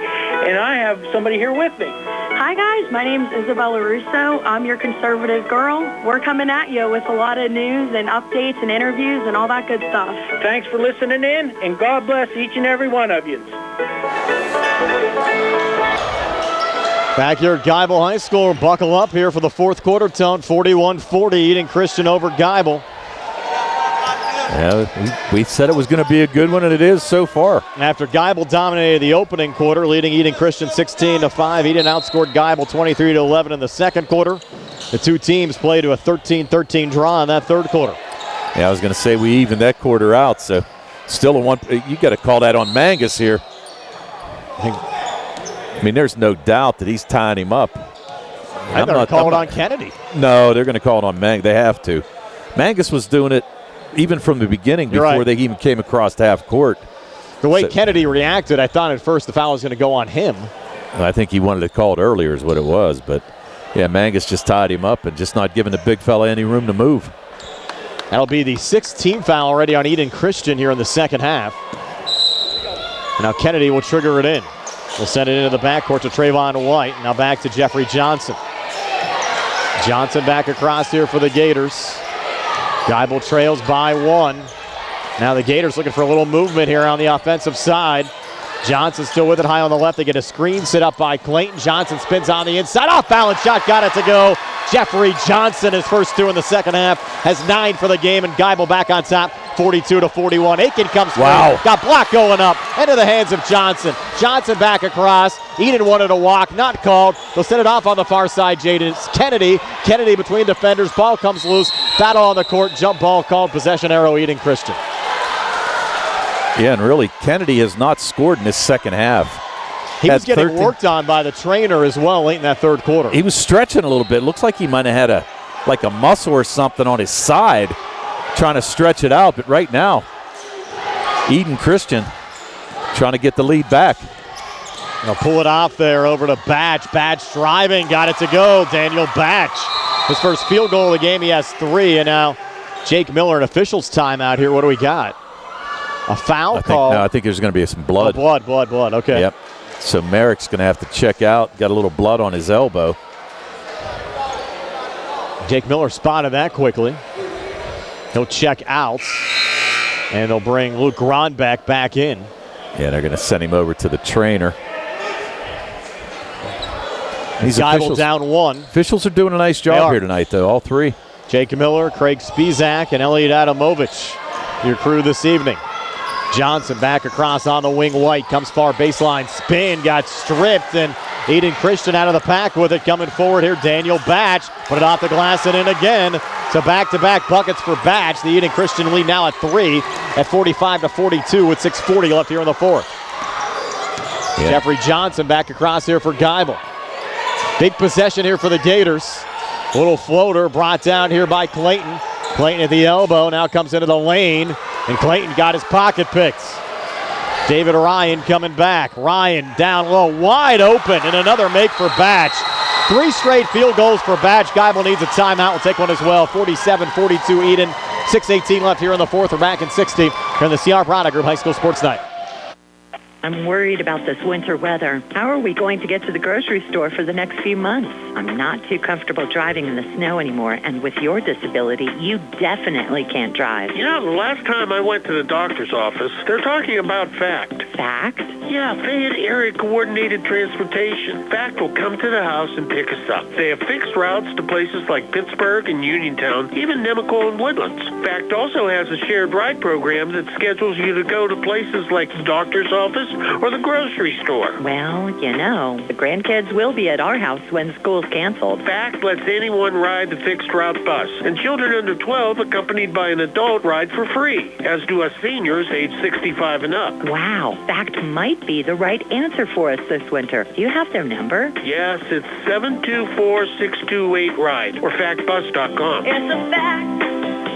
And I have somebody here with me. Hi, guys. My name's Isabella Russo. I'm your conservative girl. We're coming at you with a lot of news and updates and interviews and all that good stuff. Thanks for listening in, and God bless each and every one of you. Back here at Geibel High School, buckle up here for the fourth quarter, Tone. 41-40, Eden Christian over Geibel. Yeah, we said it was going to be a good one, and it is so far. After Geibel dominated the opening quarter, leading Eden Christian 16-5, Eden outscored Geibel 23-11 in the second quarter. The two teams played to a 13-13 draw in that third quarter. Yeah, I was going to say we evened that quarter out, so still a one. You got to call that on Mangus here. I mean, there's no doubt that he's tying him up. I'm going to call it on Kennedy. No, they're going to call it on Mangus. They have to. Mangus was doing it even from the beginning before they even came across half court. The way Kennedy reacted, I thought at first the foul was going to go on him. I think he wanted to call it earlier is what it was. But, yeah, Mangus just tied him up and just not giving the big fella any room to move. That'll be the 6th team foul already on Eden Christian here in the second half. And now Kennedy will trigger it in. We'll send it into the backcourt to Trayvon White. Now back to Jeffrey Johnson. Johnson back across here for the Gators. Geibel trails by 1. Now the Gators looking for a little movement here on the offensive side. Johnson still with it high on the left. They get a screen set up by Clayton. Johnson spins on the inside. Off balance shot. Got it to go. Jeffrey Johnson, his first 2 in the second half, has 9 for the game, and Geibel back on top, 42-41. Aiken comes through. Wow. Got block going up. Into the hands of Johnson. Johnson back across. Eden wanted a walk. Not called. They'll send it off on the far side, Jaden. It's Kennedy. Kennedy between defenders. Ball comes loose. Battle on the court. Jump ball called. Possession arrow, Eden Christian. Yeah, and really, Kennedy has not scored in this second half. He was getting worked on by the trainer as well late in that third quarter. He was stretching a little bit. Looks like he might have had a muscle or something on his side trying to stretch it out. But right now, Eden Christian trying to get the lead back. They'll pull it off there over to Batch. Batch driving, got it to go. Daniel Batch. His first field goal of the game, he has 3. And now Jake Miller, an official's timeout here. What do we got? A foul call? No, I think there's going to be some blood. Oh, blood. Okay. Yep. So Merrick's going to have to check out. Got a little blood on his elbow. Jake Miller spotted that quickly. He'll check out. And they'll bring Luke Gronbeck back in. Yeah, they're going to send him over to the trainer. Geibel down 1. Officials are doing a nice job here tonight, though, all 3. Jake Miller, Craig Spizak, and Elliot Adamovich, your crew this evening. Johnson back across on the wing. White comes far baseline. Spin, got stripped, and Eden Christian out of the pack with it. Coming forward here, Daniel Batch. Put it off the glass and in again. So back-to-back buckets for Batch. The Eden Christian lead now at 3 at 45-42 with 6:40 left here in the fourth. Yeah. Jeffrey Johnson back across here for Geibel. Big possession here for the Gators. Little floater brought down here by Clayton. Clayton at the elbow, now comes into the lane, and Clayton got his pocket picked. David Ryan coming back. Ryan down low, wide open, and another make for Batch. 3 straight field goals for Batch. Geibel needs a timeout. We'll take one as well. 47-42 Eden. 6:18 left here in the fourth. We're back in 60 here in the CR Product Group High School Sports Night. I'm worried about this winter weather. How are we going to get to the grocery store for the next few months? I'm not too comfortable driving in the snow anymore, and with your disability, you definitely can't drive. You know, the last time I went to the doctor's office, they're talking about FACT. FACT? Yeah, Fayette Area Coordinated Transportation. FACT will come to the house and pick us up. They have fixed routes to places like Pittsburgh and Uniontown, even Nemacolin and Woodlands. FACT also has a shared ride program that schedules you to go to places like the doctor's office or the grocery store. Well, you know, the grandkids will be at our house when school's canceled. FACT lets anyone ride the fixed route bus, and children under 12 accompanied by an adult ride for free, as do us seniors age 65 and up. Wow, FACT might be the right answer for us this winter. Do you have their number? Yes, it's 724-628-RIDE or factbus.com. It's a fact,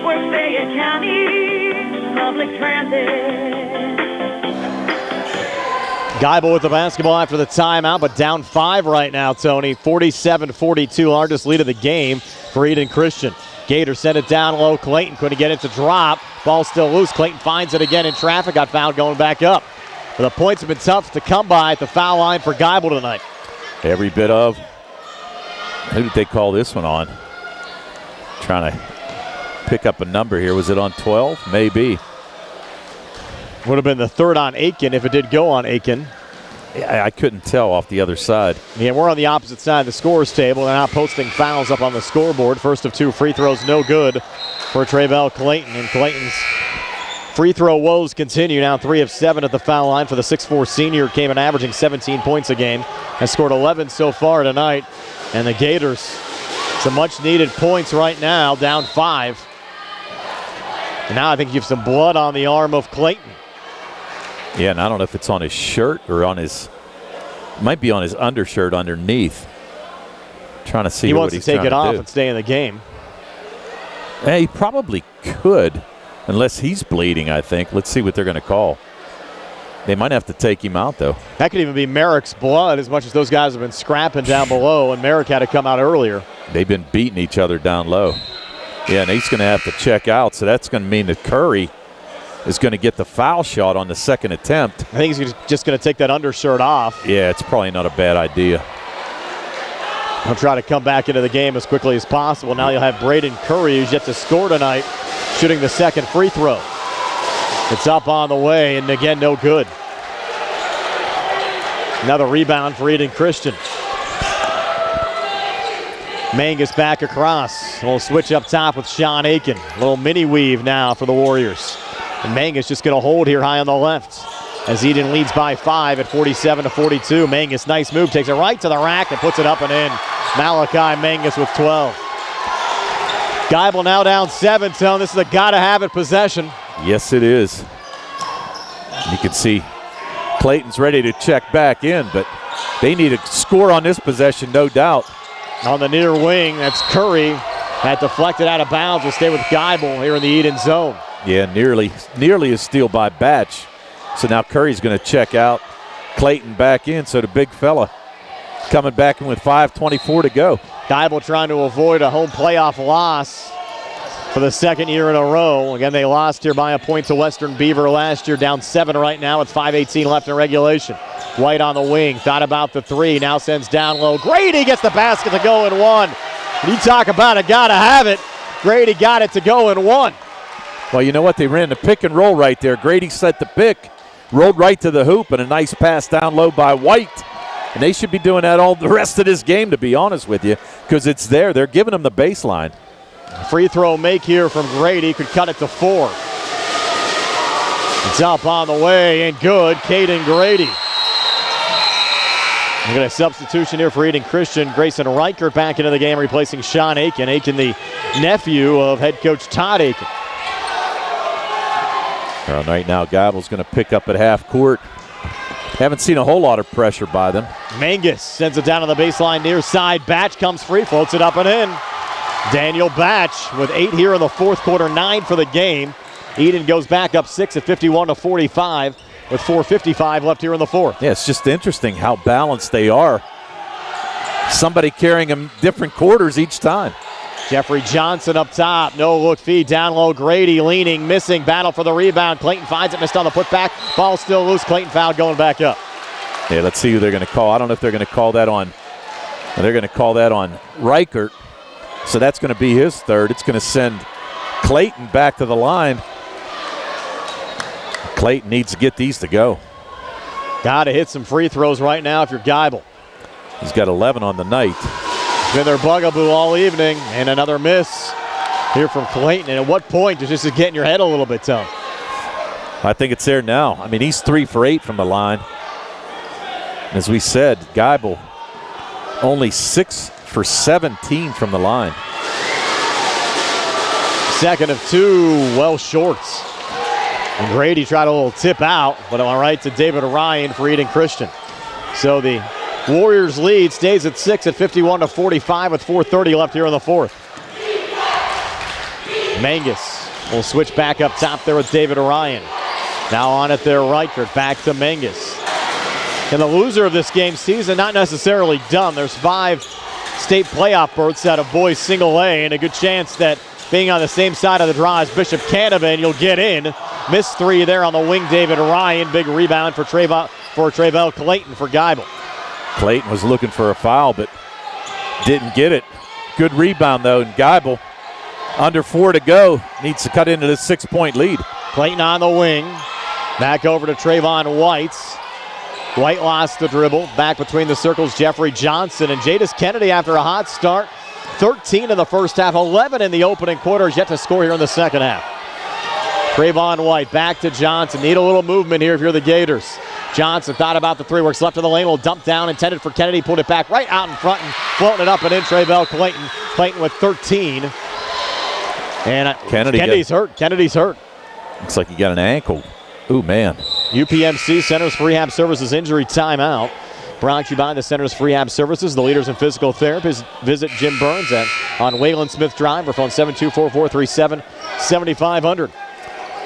we're Fayette County Public Transit. Geibel with the basketball after the timeout, but down 5 right now, Tony. 47-42, largest lead of the game for Eden Christian. Gators sent it down low. Clayton couldn't get it to drop. Ball still loose. Clayton finds it again in traffic. Got fouled going back up. But the points have been tough to come by at the foul line for Geibel tonight. Every bit of. Who did they call this one on? Trying to pick up a number here. Was it on 12? Maybe. Would have been the third on Aiken if it did go on Aiken. I couldn't tell off the other side. Yeah, we're on the opposite side of the scores table. They're not posting fouls up on the scoreboard. First of 2 free throws, no good for Trayvell Clayton. And Clayton's free throw woes continue. Now 3 of 7 at the foul line for the 6'4 senior. Came in averaging 17 points a game. Has scored 11 so far tonight. And the Gators, some much needed points right now, down 5. And now I think you have some blood on the arm of Clayton. Yeah, and I don't know if it's on his shirt or on his, might be on his undershirt underneath. Trying to see what he's trying to do. He wants to take it off and stay in the game. Yeah, he probably could, unless he's bleeding, I think. Let's see what they're going to call. They might have to take him out, though. That could even be Merrick's blood, as much as those guys have been scrapping down below, and Merrick had to come out earlier. They've been beating each other down low. Yeah, and he's going to have to check out, so that's going to mean that Curry is going to get the foul shot on the second attempt. I think he's just going to take that undershirt off. Yeah, it's probably not a bad idea. He'll try to come back into the game as quickly as possible. Now you'll have Braden Curry, who's yet to score tonight, shooting the second free throw. It's up on the way, and again, no good. Another rebound for Eden Christian. Mangus back across. A little switch up top with Sean Aiken. A little mini weave now for the Warriors. And Mangus just going to hold here high on the left as Eden leads by 5 at 47-42. Mangus, nice move, takes it right to the rack and puts it up and in. Malachi Mangus with 12. Geibel now down 7, Tone. This is a gotta-have-it possession. Yes, it is. You can see Clayton's ready to check back in, but they need a score on this possession, no doubt. On the near wing, that's Curry. That deflected out of bounds will stay with Geibel here in the Eden zone. Yeah, nearly a steal by Batch. So now Curry's going to check out. Clayton back in, so the big fella coming back in with 5:24 to go. Geibel trying to avoid a home playoff loss for the second year in a row. Again, they lost here by a point to Western Beaver last year, down 7 right now with 5:18 left in regulation. White on the wing, thought about the 3, now sends down low. Grady gets the basket to go in 1. And you talk about it, gotta have it. Grady got it to go in 1. Well, you know what? They ran the pick and roll right there. Grady set the pick, rolled right to the hoop, and a nice pass down low by White. And they should be doing that all the rest of this game, to be honest with you, because it's there. They're giving them the baseline. Free throw make here from Grady, could cut it to 4. It's up on the way and good. Caden Grady. We got a substitution here for Eden Christian. Grayson Reichert back into the game, replacing Sean Aiken. Aiken, the nephew of head coach Todd Aiken. Well, right now, Geibel's going to pick up at half court. Haven't seen a whole lot of pressure by them. Mangus sends it down to the baseline near side. Batch comes free, floats it up and in. Daniel Batch with 8 here in the fourth quarter, 9 for the game. Eden goes back up 6 at 51-45 with 4:55 left here in the fourth. Yeah, it's just interesting how balanced they are. Somebody carrying them different quarters each time. Jeffrey Johnson up top, no look feed, down low, Grady leaning, missing, battle for the rebound. Clayton finds it, missed on the putback, ball still loose, Clayton foul going back up. Yeah, let's see who they're going to call. I don't know if they're going to call that on, they're going to call that on Reichert. So that's going to be his third. It's going to send Clayton back to the line. Clayton needs to get these to go. Got to hit some free throws right now if you're Geibel. He's got 11 on the night. Been their bugaboo all evening, and another miss here from Clayton. And at what point does this just get in your head a little bit, Tom? I think it's there now. I mean, he's 3 for 8 from the line. As we said, Geibel only 6 for 17 from the line. Second of 2, well short. And Grady tried a little tip out, but all right to David Ryan for Eden Christian. So the Warriors lead stays at 6 at 51-45 with 4:30 left here in the fourth. Mangus will switch back up top there with David Ryan. Now on it there, Reichert back to Mangus. And the loser of this game season, not necessarily done. There's 5 state playoff berths out of boys single A, and a good chance that being on the same side of the draw as Bishop Canevin, you'll get in. Missed 3 there on the wing, David Ryan. Big rebound for Tre'Vell Clayton for Geibel. Clayton was looking for a foul, but didn't get it. Good rebound, though, and Geibel, under 4 to go, needs to cut into this 6-point lead. Clayton on the wing. Back over to Trayvon White. White lost the dribble. Back between the circles, Jeffrey Johnson. And Jadis Kennedy, after a hot start, 13 in the first half, 11 in the opening quarter, is yet to score here in the second half. Trayvon White back to Johnson. Need a little movement here if you're the Gators. Johnson thought about the 3, works left of the lane, will dump down, intended for Kennedy, pulled it back right out in front and floating it up and in. Tre'Vell Clayton. Clayton with 13. And Kennedy's hurt. Kennedy's hurt. Looks like he got an ankle. Ooh, man. UPMC Centers for Rehab Services injury timeout. Brought to you by the Centers for Rehab Services, the leaders in physical therapy. Visit Jim Burns on Wayland Smith Drive or phone 724-437-7500.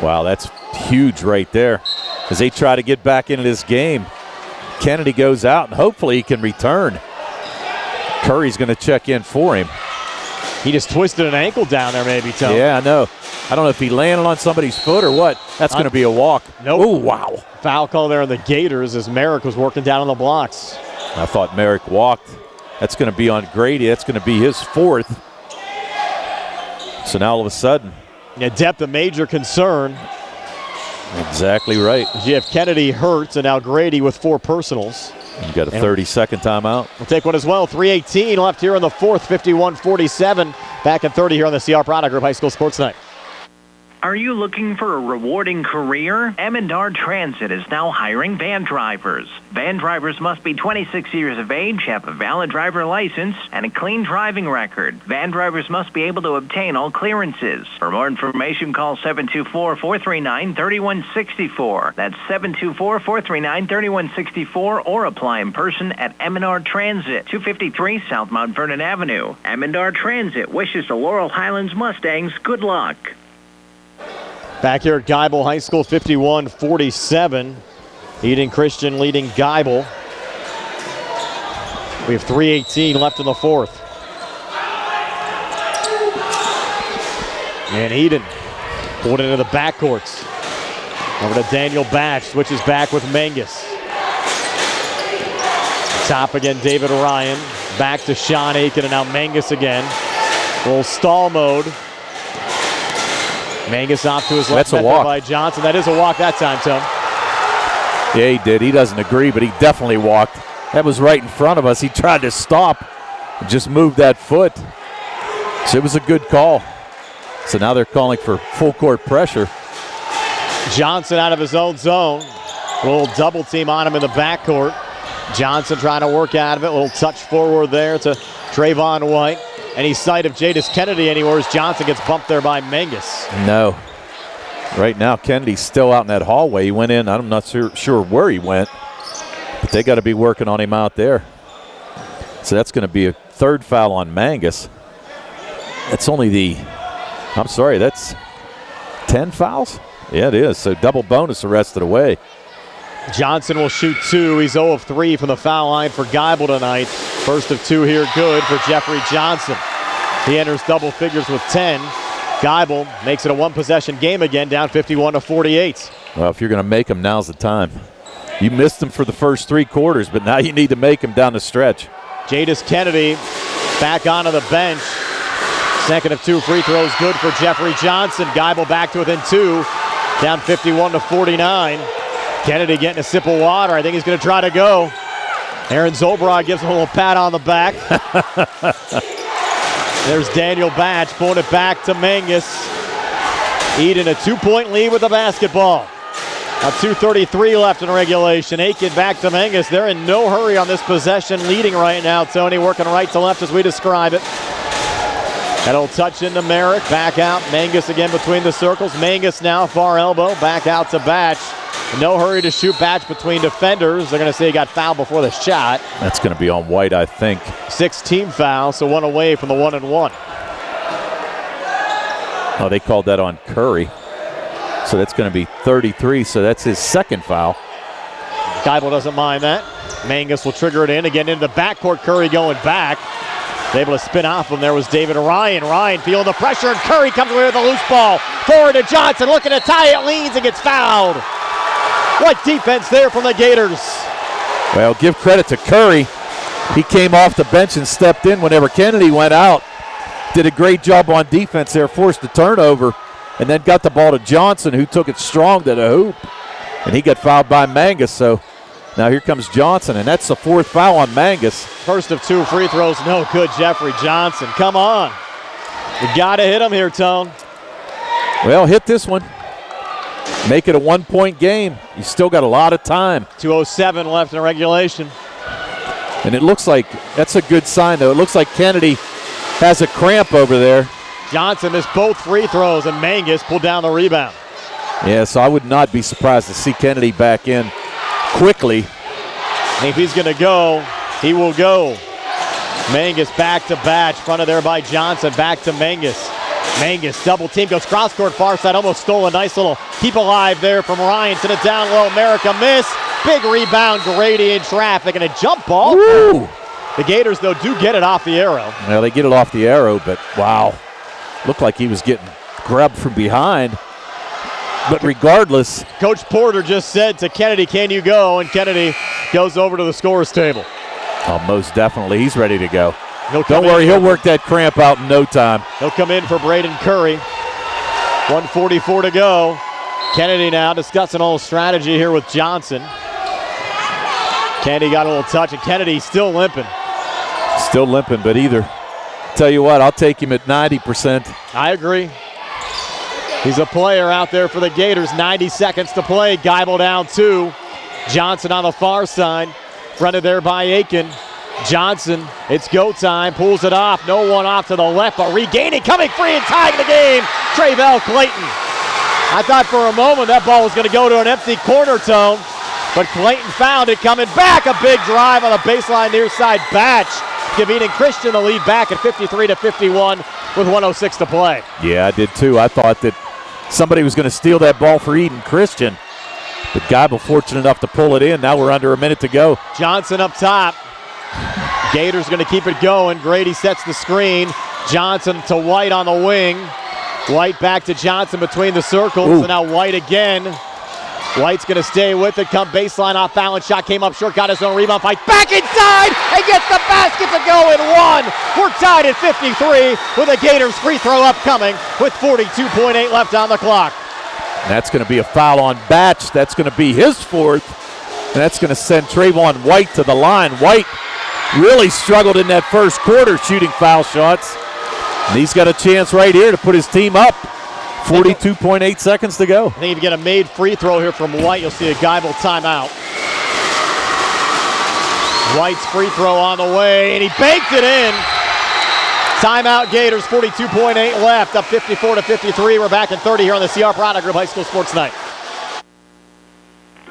Wow, that's huge right there. As they try to get back into this game, Kennedy goes out, and hopefully he can return. Curry's going to check in for him. He just twisted an ankle down there maybe, Tom. Yeah, I know. I don't know if he landed on somebody's foot or what. That's going to be a walk. Nope. Oh, wow. Foul call there on the Gators as Merrick was working down on the blocks. I thought Merrick walked. That's going to be on Grady. That's going to be his 4th. So now all of a sudden. Yeah, depth a major concern. Exactly right. You have Kennedy hurt, and now Grady with 4 personals. You got a 30-second timeout. We'll take one as well. 3:18 left here in the fourth, 51-47. Back in 30 here on the CR Product Group High School Sports Night. Are you looking for a rewarding career? M&R Transit is now hiring van drivers. Van drivers must be 26 years of age, have a valid driver license, and a clean driving record. Van drivers must be able to obtain all clearances. For more information, call 724-439-3164. That's 724-439-3164, or apply in person at M&R Transit, 253 South Mount Vernon Avenue. M&R Transit wishes the Laurel Highlands Mustangs good luck. Back here at Geibel High School, 51-47. Eden Christian leading Geibel. We have 3:18 left in the fourth. And Eden pulled into the backcourts. Over to Daniel Batch, switches back with Mangus. Top again, David Ryan. Back to Sean Aiken, and now Mangus again. A little stall mode. Mangus off to his left. That's a walk by Johnson. That is a walk that time, Tom. Yeah, he did. He doesn't agree, but he definitely walked. That was right in front of us. He tried to stop and just moved that foot. So it was a good call. So now they're calling for full court pressure. Johnson out of his own zone. A little double team on him in the backcourt. Johnson trying to work out of it. A little touch forward there to Trayvon White. Any sight of Jadis Kennedy anywhere as Johnson gets bumped there by Mangus. No. Right now, Kennedy's still out in that hallway. He went in. I'm not sure where he went, but they got to be working on him out there. So that's going to be a third foul on Mangus. That's that's 10 fouls? Yeah, it is. So double bonus the rest of the way. Johnson will shoot two. He's 0 of 3 from the foul line for Geibel tonight. First of 2 here, good for Jeffrey Johnson. He enters double figures with 10. Geibel makes it a one-possession game again, down 51-48. Well, if you're going to make them, now's the time. You missed them for the first 3 quarters, but now you need to make them down the stretch. Jadis Kennedy back onto the bench. Second of 2 free throws, good for Jeffrey Johnson. Geibel back to within 2, down 51-49. Kennedy getting a sip of water. I think he's going to try to go. Aaron Zolbrod gives him a little pat on the back. There's Daniel Batch pulling it back to Mangus. Eden a 2-point lead with the basketball. Now 2:33 left in regulation. Aiken back to Mangus. They're in no hurry on this possession, leading right now. Tony working right to left as we describe it. That'll touch into Merrick. Back out. Mangus again between the circles. Mangus now far elbow. Back out to Batch. No hurry to shoot. Batch between defenders. They're going to say he got fouled before the shot. That's going to be on White, I think. 6 team fouls, so 1 away from the 1-and-1. Oh, they called that on Curry. So that's going to be 33, so that's his second foul. Geibel doesn't mind that. Mangus will trigger it in. Again into the backcourt. Curry going back. Able to spin off him. There was David Ryan. Ryan feeling the pressure, and Curry comes away with a loose ball. Forward to Johnson, looking to tie it, leans and gets fouled. What defense there from the Gators. Well, give credit to Curry. He came off the bench and stepped in whenever Kennedy went out. Did a great job on defense there, forced the turnover, and then got the ball to Johnson, who took it strong to the hoop. And he got fouled by Mangus, so now here comes Johnson, and that's the 4th foul on Mangus. First of 2 free throws, no good, Jeffrey Johnson. Come on. You got to hit him here, Tone. Well, hit this one. Make it a 1-point game. You still got a lot of time. 2:07 left in regulation. And it looks like, that's a good sign, though. It looks like Kennedy has a cramp over there. Johnson missed both free throws, and Mangus pulled down the rebound. Yeah, so I would not be surprised to see Kennedy back in quickly. If he's going to go, he will go. Mangus back to Batch, fronted there by Johnson, back to Mangus. Mangus double team, goes cross court far side, almost stole a nice little keep alive there from Ryan to the down low. America miss. Big rebound, Grady in traffic, and a jump ball. Woo! The Gators, though, do get it off the arrow. Well, they get it off the arrow, but wow. Looked like he was getting grabbed from behind. But regardless, Coach Porter just said to Kennedy, can you go? And Kennedy goes over to the scorer's table. Oh, most definitely. He's ready to go. Don't worry, he'll work that cramp out in no time. He'll come in for Braden Curry. 1:44 to go. Kennedy now discussing all strategy here with Johnson. Kennedy got a little touch, and Kennedy still limping. Still limping, but tell you what, I'll take him at 90%. I agree. He's a player out there for the Gators. 90 seconds to play. Geibel down 2. Johnson on the far side. Fronted there by Aiken. Johnson, it's go time. Pulls it off. No one off to the left, but regaining, coming free and tying the game. Trayvell Clayton. I thought for a moment that ball was going to go to an empty corner tone, but Clayton found it coming back. A big drive on the baseline near side. Batch giving Eden Christian the lead back at 53-51 with 1:06 to play. Yeah, I did too. I thought that somebody was going to steal that ball for Eden Christian, but Geibel fortunate enough to pull it in. Now we're under a minute to go. Johnson up top. Gators going to keep it going. Grady sets the screen. Johnson to White on the wing. White back to Johnson between the circles. Ooh. And now White again. White's going to stay with it. Come baseline off balance shot. Came up short. Got his own rebound. Fight back inside and gets the basket to go in one. We're tied at 53 with a Gators free throw upcoming with 42.8 left on the clock. And that's going to be a foul on Batch. That's going to be his 4th. And that's going to send Trayvon White to the line. White really struggled in that first quarter shooting foul shots. And he's got a chance right here to put his team up. 42.8 seconds to go. I think if you get a made free throw here from White, you'll see a Geibel timeout. White's free throw on the way, and he banked it in. Timeout Gators, 42.8 left, up 54-53. We're back in 30 here on the CR Product Group High School Sports Night.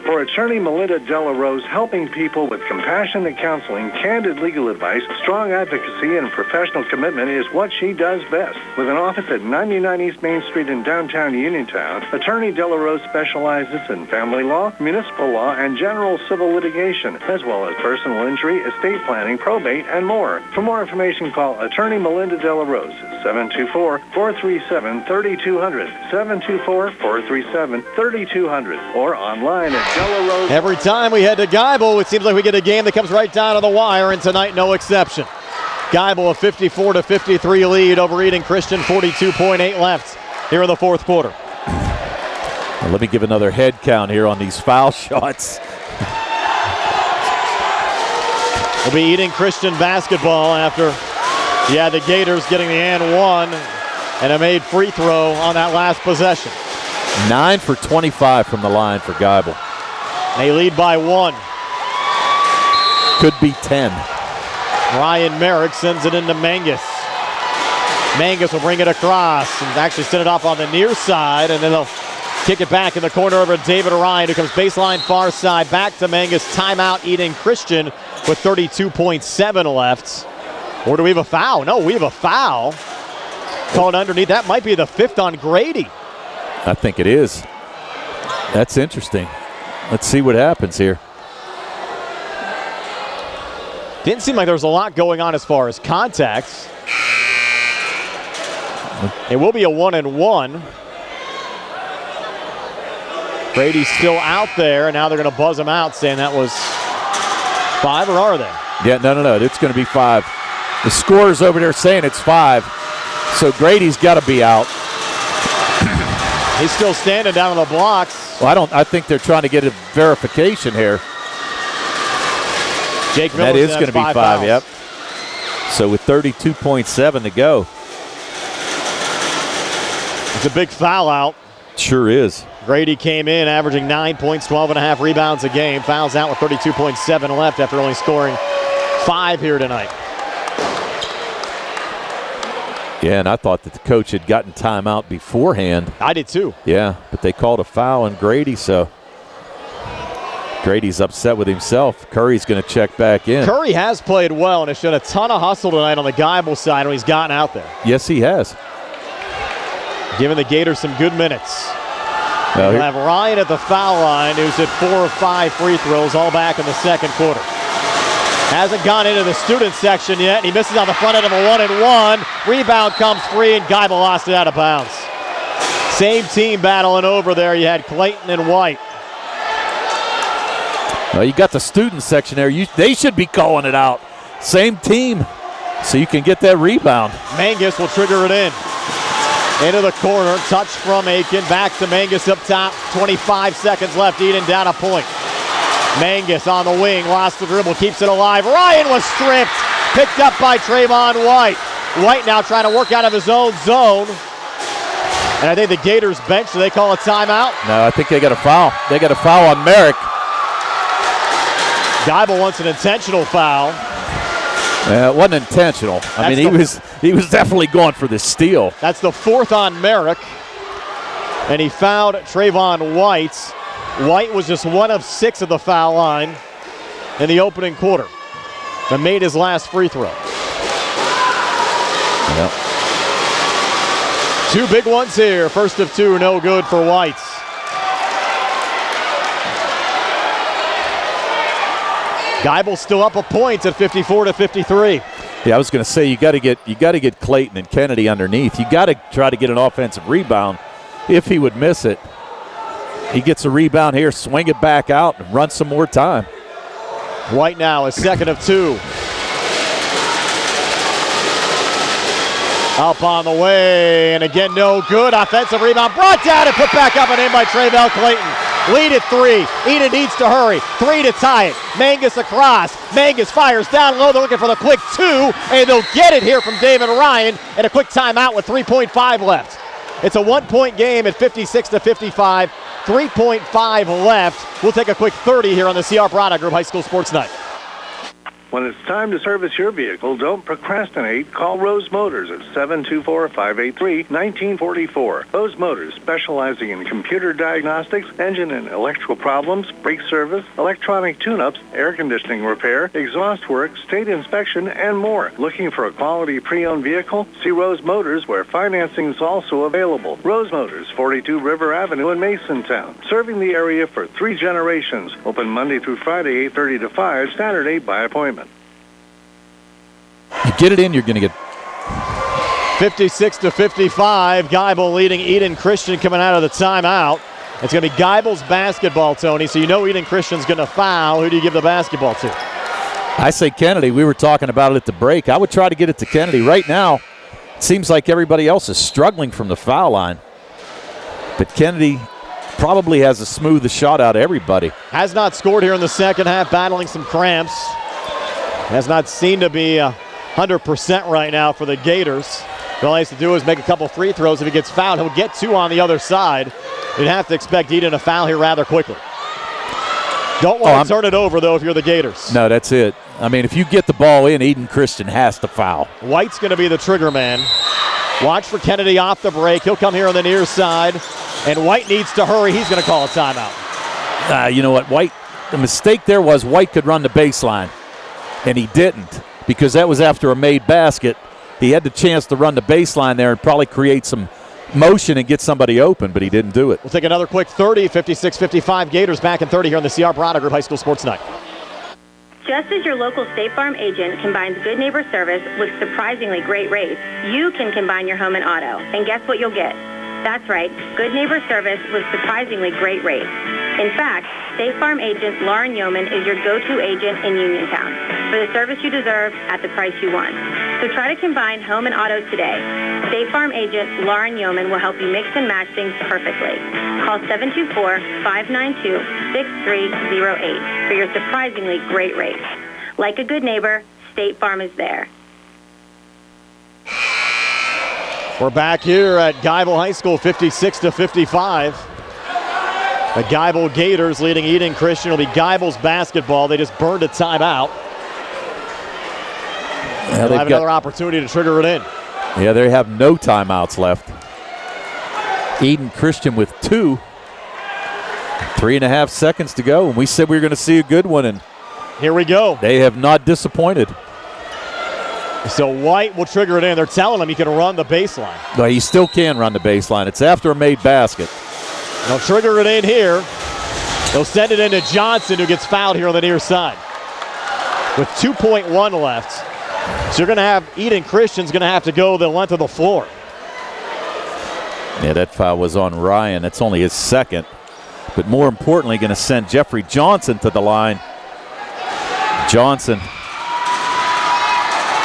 For attorney Melinda Della Rose, helping people with compassionate counseling, candid legal advice, strong advocacy, and professional commitment is what she does best. With an office at 99 East Main Street in downtown Uniontown, attorney Della Rose specializes in family law, municipal law, and general civil litigation, as well as personal injury, estate planning, probate, and more. For more information, call attorney Melinda Della Rose at 724-437-3200, 724-437-3200, or online at Della Rose. Every time we head to Geibel, it seems like we get a game that comes right down to the wire, and tonight no exception. Geibel a 54-53 lead over Eden Christian, 42.8 left here in the fourth quarter. Well, let me give another head count here on these foul shots. It'll be Eden Christian basketball after the Gators getting the and one and a made free throw on that last possession. 9 for 25 from the line for Geibel. They lead by 1. Could be 10. Ryan Merrick sends it into Mangus. Mangus will bring it across and actually send it off on the near side, and then they'll kick it back in the corner over David Ryan, who comes baseline far side back to Mangus. Timeout Eden Christian with 32.7 left. Or do we have a foul? No, we have a foul called underneath. That might be the 5th on Grady. I think it is. That's interesting. Let's see what happens here. Didn't seem like there was a lot going on as far as contacts. It will be a 1-and-1. Brady's still out there, and now they're going to buzz him out, saying that was 5, or are they? Yeah, no. It's going to be 5. The scorer's over there saying it's 5. So Grady's got to be out. He's still standing down on the blocks. Well, I think they're trying to get a verification here. Jake Miller. That is going to be 5, fouls. yep. So with 32.7 to go. It's a big foul out. Sure is. Grady came in averaging 9 points, 12.5 rebounds a game. Fouls out with 32.7 left after only scoring 5 here tonight. Yeah, and I thought that the coach had gotten timeout beforehand. I did too. Yeah, but they called a foul on Grady, so Grady's upset with himself. Curry's going to check back in. Curry has played well and has shown a ton of hustle tonight on the Geibel side when he's gotten out there. Yes, he has. Giving the Gators some good minutes. Well, we'll have Ryan at the foul line, who's hit 4 of 5 free throws, all back in the second quarter. Hasn't gone into the student section yet. He misses on the front end of a 1-and-1. Rebound comes free, and Geibel lost it out of bounds. Same team battling over there. You had Clayton and White. Well, you got the student section there. They should be calling it out. Same team, so you can get that rebound. Mangus will trigger it in. Into the corner, touch from Aiken, back to Mangus up top. 25 seconds left, Eden down a point. Mangus on the wing, lost the dribble, keeps it alive. Ryan was stripped, picked up by Trayvon White. White now trying to work out of his own zone. And I think the Gators bench, so they call a timeout. No, I think they got a foul. They got a foul on Merrick. Geibel wants an intentional foul. It wasn't intentional. I mean, he was definitely going for the steal. That's the 4th on Merrick. And he fouled Trayvon White. White was just 1 of 6 at the foul line in the opening quarter. And made his last free throw. Yep. 2 big ones here. First of 2, no good for White. Geibel still up a point at 54-53. Yeah, I was going to say you got to get Clayton and Kennedy underneath. You got to try to get an offensive rebound. If he would miss it, he gets a rebound here, swing it back out, and run some more time. White now is 2nd of 2. Up on the way, and again, no good. Offensive rebound brought down and put back up and in by Tre'Vell Clayton. Lead at 3. Eden needs to hurry. 3 to tie it. Mangus across. Mangus fires down low. They're looking for the quick 2, and they'll get it here from David Ryan, and a quick timeout with 3.5 left. It's a 1-point game at 56-55. 3.5 left. We'll take a quick 30 here on the CR Product Group High School Sports Night. When it's time to service your vehicle, don't procrastinate. Call Rose Motors at 724-583-1944. Rose Motors, specializing in computer diagnostics, engine and electrical problems, brake service, electronic tune-ups, air conditioning repair, exhaust work, state inspection, and more. Looking for a quality pre-owned vehicle? See Rose Motors, where financing is also available. Rose Motors, 42 River Avenue in Masontown. Serving the area for 3 generations. Open Monday through Friday, 8:30 to 5, Saturday by appointment. You get it in, you're going to get 56-55. Geibel leading Eden Christian coming out of the timeout. It's going to be Geibel's basketball, Tony. So you know Eden Christian's going to foul. Who do you give the basketball to? I say Kennedy. We were talking about it at the break. I would try to get it to Kennedy. Right now, it seems like everybody else is struggling from the foul line. But Kennedy probably has the smoothest shot out of everybody. Has not scored here in the second half, battling some cramps. Has not seemed to be 100% right now for the Gators. All he has to do is make a couple free throws. If he gets fouled, he'll get 2 on the other side. You'd have to expect Eden to foul here rather quickly. Don't want to turn it over, though, if you're the Gators. No, that's it. I mean, if you get the ball in, Eden Christian has to foul. White's going to be the trigger man. Watch for Kennedy off the break. He'll come here on the near side. And White needs to hurry. He's going to call a timeout. You know what, White, the mistake there was White could run the baseline. And he didn't, because that was after a made basket. He had the chance to run the baseline there and probably create some motion and get somebody open, but he didn't do it. We'll take another quick 30, 56-55. Gators back in 30 here on the CR Product Group High School Sports Night. Just as your local State Farm agent combines good neighbor service with surprisingly great rates, you can combine your home and auto. And guess what you'll get? That's right, good neighbor service with surprisingly great rates. In fact, State Farm agent Lauren Yeoman is your go-to agent in Uniontown for the service you deserve at the price you want. So try to combine home and auto today. State Farm agent Lauren Yeoman will help you mix and match things perfectly. Call 724-592-6308 for your surprisingly great rates. Like a good neighbor, State Farm is there. We're back here at Geibel High School, 56-55. The Geibel Gators leading Eden Christian. It'll be Geibel's basketball. They just burned a timeout. They'll have another opportunity to trigger it in. Yeah, they have no timeouts left. Eden Christian with 2. 3.5 seconds to go, and we said we were going to see a good one, and here we go. They have not disappointed. So White will trigger it in. They're telling him he can run the baseline. But he still can run the baseline. It's after a made basket. They'll trigger it in here. They'll send it into Johnson, who gets fouled here on the near side. With 2.1 left. So you're going to have Eden Christian's going to have to go the length of the floor. Yeah, that foul was on Ryan. That's only his second. But more importantly, going to send Jeffrey Johnson to the line. Johnson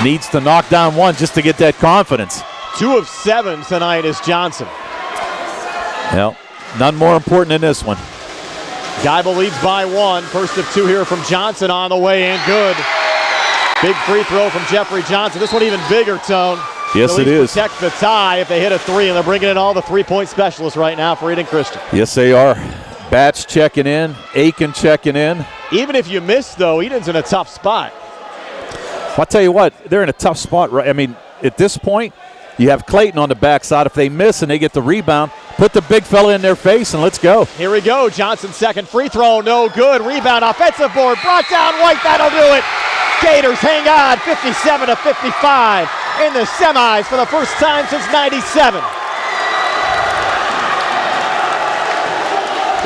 needs to knock down one just to get that confidence. 2 of 7 tonight is Johnson. Well, none more important than this one. Geibel leads by 1. First of 2 here from Johnson on the way in. Good. Big free throw from Jeffrey Johnson. This one even bigger, Tone. Yes, it is. Protect the tie if they hit a 3, and they're bringing in all the three-point specialists right now for Eden Christian. Yes, they are. Batch checking in. Aiken checking in. Even if you miss, though, Eden's in a tough spot. I'll tell you what, they're in a tough spot. Right? I mean, at this point, you have Clayton on the backside. If they miss and they get the rebound, put the big fella in their face and let's go. Here we go. Johnson's second free throw, no good. Rebound, offensive board, brought down White. That'll do it. Gators hang on, 57-55 in the semis for the first time since '97.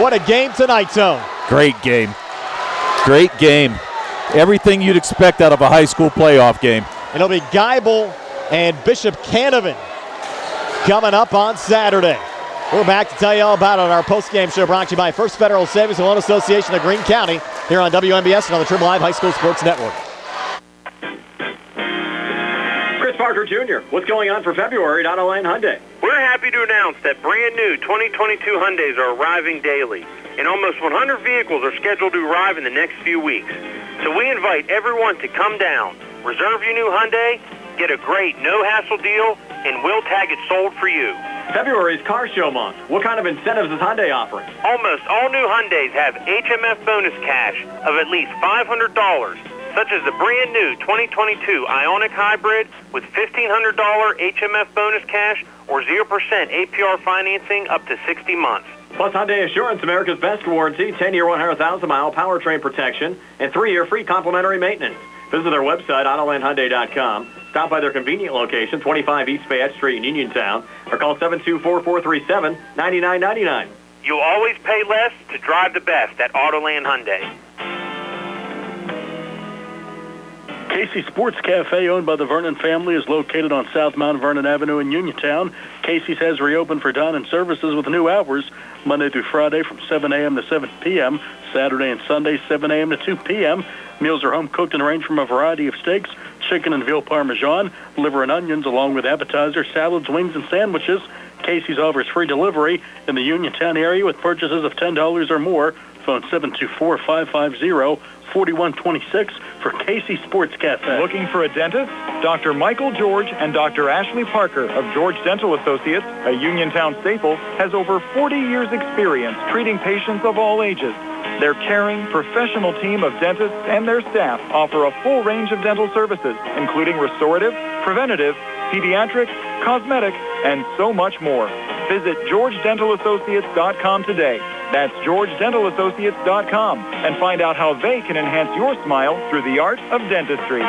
What a game tonight, Tone. Great game. Great game. Everything you'd expect out of a high school playoff game. It'll be Geibel and Bishop Canevin coming up on Saturday. We're back to tell you all about it on our post-game show brought to you by First Federal Savings and Loan Association of Greene County here on WMBS and on the Triple Live High School Sports Network. Chris Parker Jr., what's going on for February at Autoline Hyundai? We're happy to announce that brand new 2022 Hyundais are arriving daily, and almost 100 vehicles are scheduled to arrive in the next few weeks. So we invite everyone to come down, reserve your new Hyundai, get a great no-hassle deal, and we'll tag it sold for you. February is Car Show Month. What kind of incentives is Hyundai offering? Almost all new Hyundais have HMF bonus cash of at least $500, such as the brand new 2022 Ioniq Hybrid with $1,500 HMF bonus cash or 0% APR financing up to 60 months. Plus Hyundai Assurance, America's best warranty, 10-year 100,000-mile powertrain protection, and 3-year free complimentary maintenance. Visit their website, AutolandHyundai.com. Stop by their convenient location, 25 East Fayette Street in Uniontown, or call 724-437-9999. You'll always pay less to drive the best at Autoland Hyundai. Casey Sports Cafe, owned by the Vernon family, is located on South Mount Vernon Avenue in Uniontown. Casey's has reopened for dine-in services with new hours, Monday through Friday from 7 a.m. to 7 p.m., Saturday and Sunday 7 a.m. to 2 p.m. Meals are home cooked and range from a variety of steaks, chicken and veal parmesan, liver and onions, along with appetizers, salads, wings, and sandwiches. Casey's offers free delivery in the Uniontown area with purchases of $10 or more. Phone 724-550-4126 for Casey Sports Cafe. Looking for a dentist? Dr. Michael George and Dr. Ashley Parker of George Dental Associates, a Uniontown staple, has over 40 years' experience treating patients of all ages. Their caring, professional team of dentists and their staff offer a full range of dental services, including restorative, preventative, pediatric, cosmetic, and so much more. Visit GeorgeDentalAssociates.com today. That's GeorgeDentalAssociates.com and find out how they can enhance your smile through the art of dentistry.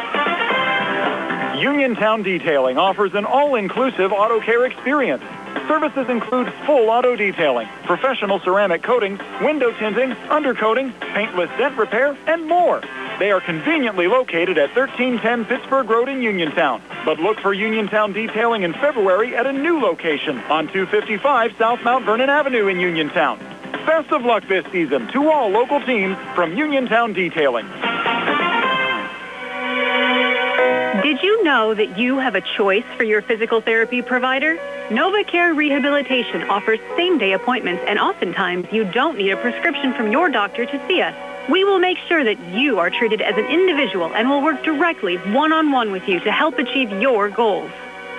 Uniontown Detailing offers an all-inclusive auto care experience. Services include full auto detailing, professional ceramic coatings, window tinting, undercoating, paintless dent repair, and more. They are conveniently located at 1310 Pittsburgh Road in Uniontown. But look for Uniontown Detailing in February at a new location on 255 South Mount Vernon Avenue in Uniontown. Best of luck this season to all local teams from Uniontown Detailing. Did you know that you have a choice for your physical therapy provider? NovaCare Rehabilitation offers same-day appointments, and oftentimes you don't need a prescription from your doctor to see us. We will make sure that you are treated as an individual and will work directly one-on-one with you to help achieve your goals.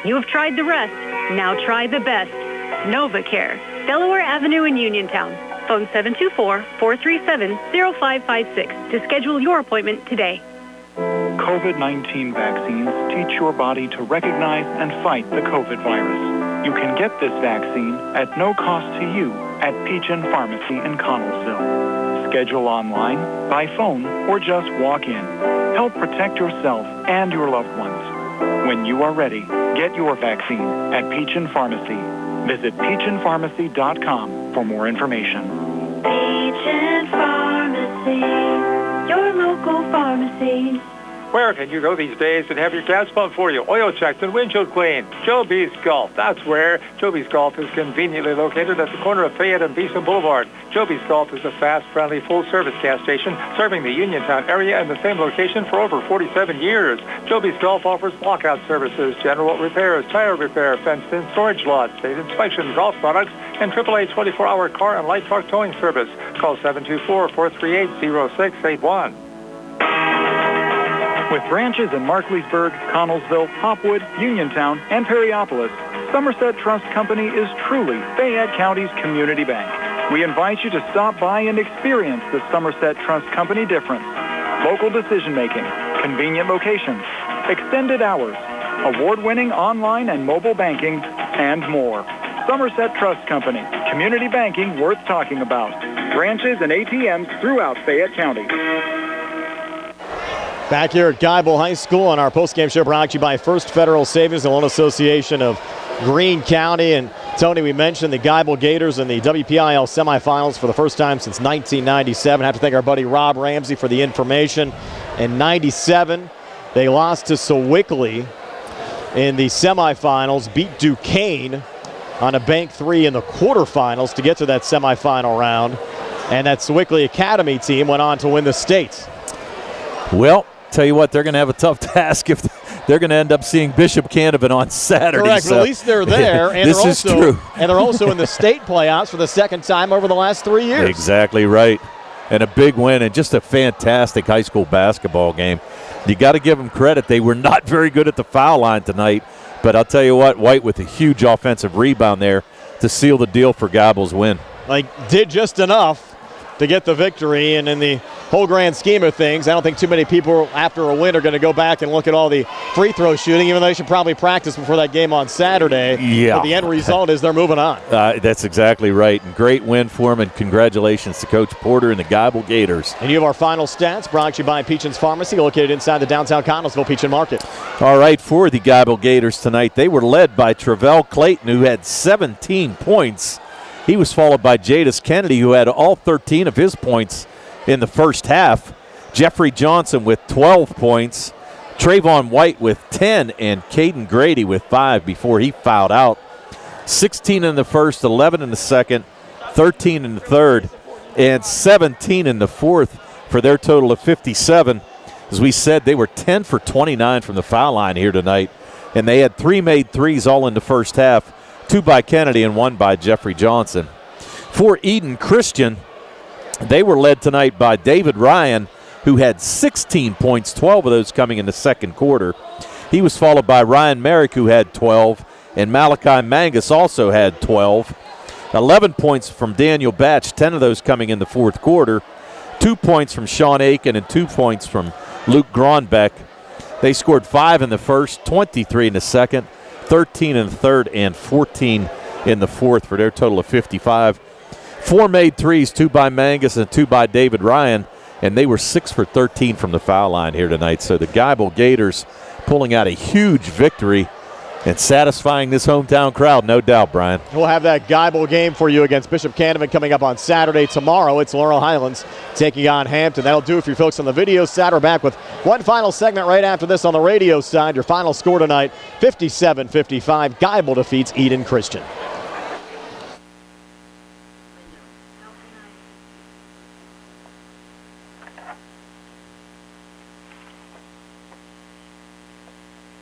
You have tried the rest. Now try the best. NovaCare, Delaware Avenue in Uniontown. Phone 724-437-0556 to schedule your appointment today. COVID-19 vaccines teach your body to recognize and fight the COVID virus. You can get this vaccine at no cost to you at Peachin Pharmacy in Connellsville. Schedule online, by phone, or just walk in. Help protect yourself and your loved ones. When you are ready, get your vaccine at Peachin Pharmacy. Visit PeachinPharmacy.com for more information. Peachin Pharmacy, your local pharmacy. Where can you go these days and have your gas pumped for you, oil checked, and windshield cleaned? Joby's Golf. That's where. Joby's Golf is conveniently located at the corner of Fayette and Beeson Boulevard. Joby's Golf is a fast, friendly, full-service gas station serving the Uniontown area in the same location for over 47 years. Joby's Golf offers lockout services, general repairs, tire repair, fenced-in storage lots, state inspection, golf products, and AAA 24-hour car and light truck towing service. Call 724-438-0681. With branches in Markleysburg, Connellsville, Hopwood, Uniontown, and Perryopolis, Somerset Trust Company is truly Fayette County's community bank. We invite you to stop by and experience the Somerset Trust Company difference. Local decision-making, convenient locations, extended hours, award-winning online and mobile banking, and more. Somerset Trust Company, community banking worth talking about. Branches and ATMs throughout Fayette County. Back here at Geibel High School on our postgame show brought to you by First Federal Savings and Loan Association of Greene County. And Tony, we mentioned the Geibel Gators in the Wpial semifinals for the first time since 1997. I have to thank our buddy Rob Ramsey for the information. In 97, they lost to Sewickley in the semifinals, beat Duquesne on a bank 3 in the quarterfinals to get to that semifinal round. And that Sewickley Academy team went on to win the state. Well, tell you what, they're going to have a tough task if they're going to end up seeing Bishop Canevin on Saturday. Correct. So at least they're there. And this is true. And they're also in the state playoffs for the second time over the last 3 years. Exactly right. And a big win and just a fantastic high school basketball game. You got to give them credit. They were not very good at the foul line tonight. But I'll tell you what, White with a huge offensive rebound there to seal the deal for Geibel's win. Did just enough to get the victory, and in the whole grand scheme of things, I don't think too many people after a win are going to go back and look at all the free throw shooting, even though they should probably practice before that game on Saturday. Yeah. But the end result is they're moving on. That's exactly right. And great win for them, and congratulations to Coach Porter and the Geibel Gators. And you have our final stats brought to you by Peachin's Pharmacy, located inside the downtown Connellsville Peachin Market. All right, for the Geibel Gators tonight, they were led by Travell Clayton, who had 17 points. He was followed by Jadis Kennedy, who had all 13 of his points in the first half. Jeffrey Johnson with 12 points. Trayvon White with 10, and Caden Grady with 5 before he fouled out. 16 in the first, 11 in the second, 13 in the third, and 17 in the fourth for their total of 57. As we said, they were 10 for 29 from the foul line here tonight, and they had 3 made threes all in the first half. 2 by Kennedy and 1 by Jeffrey Johnson. For Eden Christian, they were led tonight by David Ryan, who had 16 points, 12 of those coming in the second quarter. He was followed by Ryan Merrick, who had 12, and Malachi Mangus also had 12. 11 points from Daniel Batch, 10 of those coming in the fourth quarter. 2 points from Sean Aiken and 2 points from Luke Gronbeck. They scored 5 in the first, 23 in the second, 13 in the third, and 14 in the fourth for their total of 55. 4 made threes, 2 by Mangus and 2 by David Ryan, and they were 6 for 13 from the foul line here tonight. So the Geibel Gators pulling out a huge victory and satisfying this hometown crowd, no doubt, Brian. We'll have that Geibel game for you against Bishop Canevin coming up on Saturday. Tomorrow, it's Laurel Highlands taking on Hampton. That'll do it for you folks on the video side. We're back with one final segment right after this on the radio side. Your final score tonight, 57-55. Geibel defeats Eden Christian.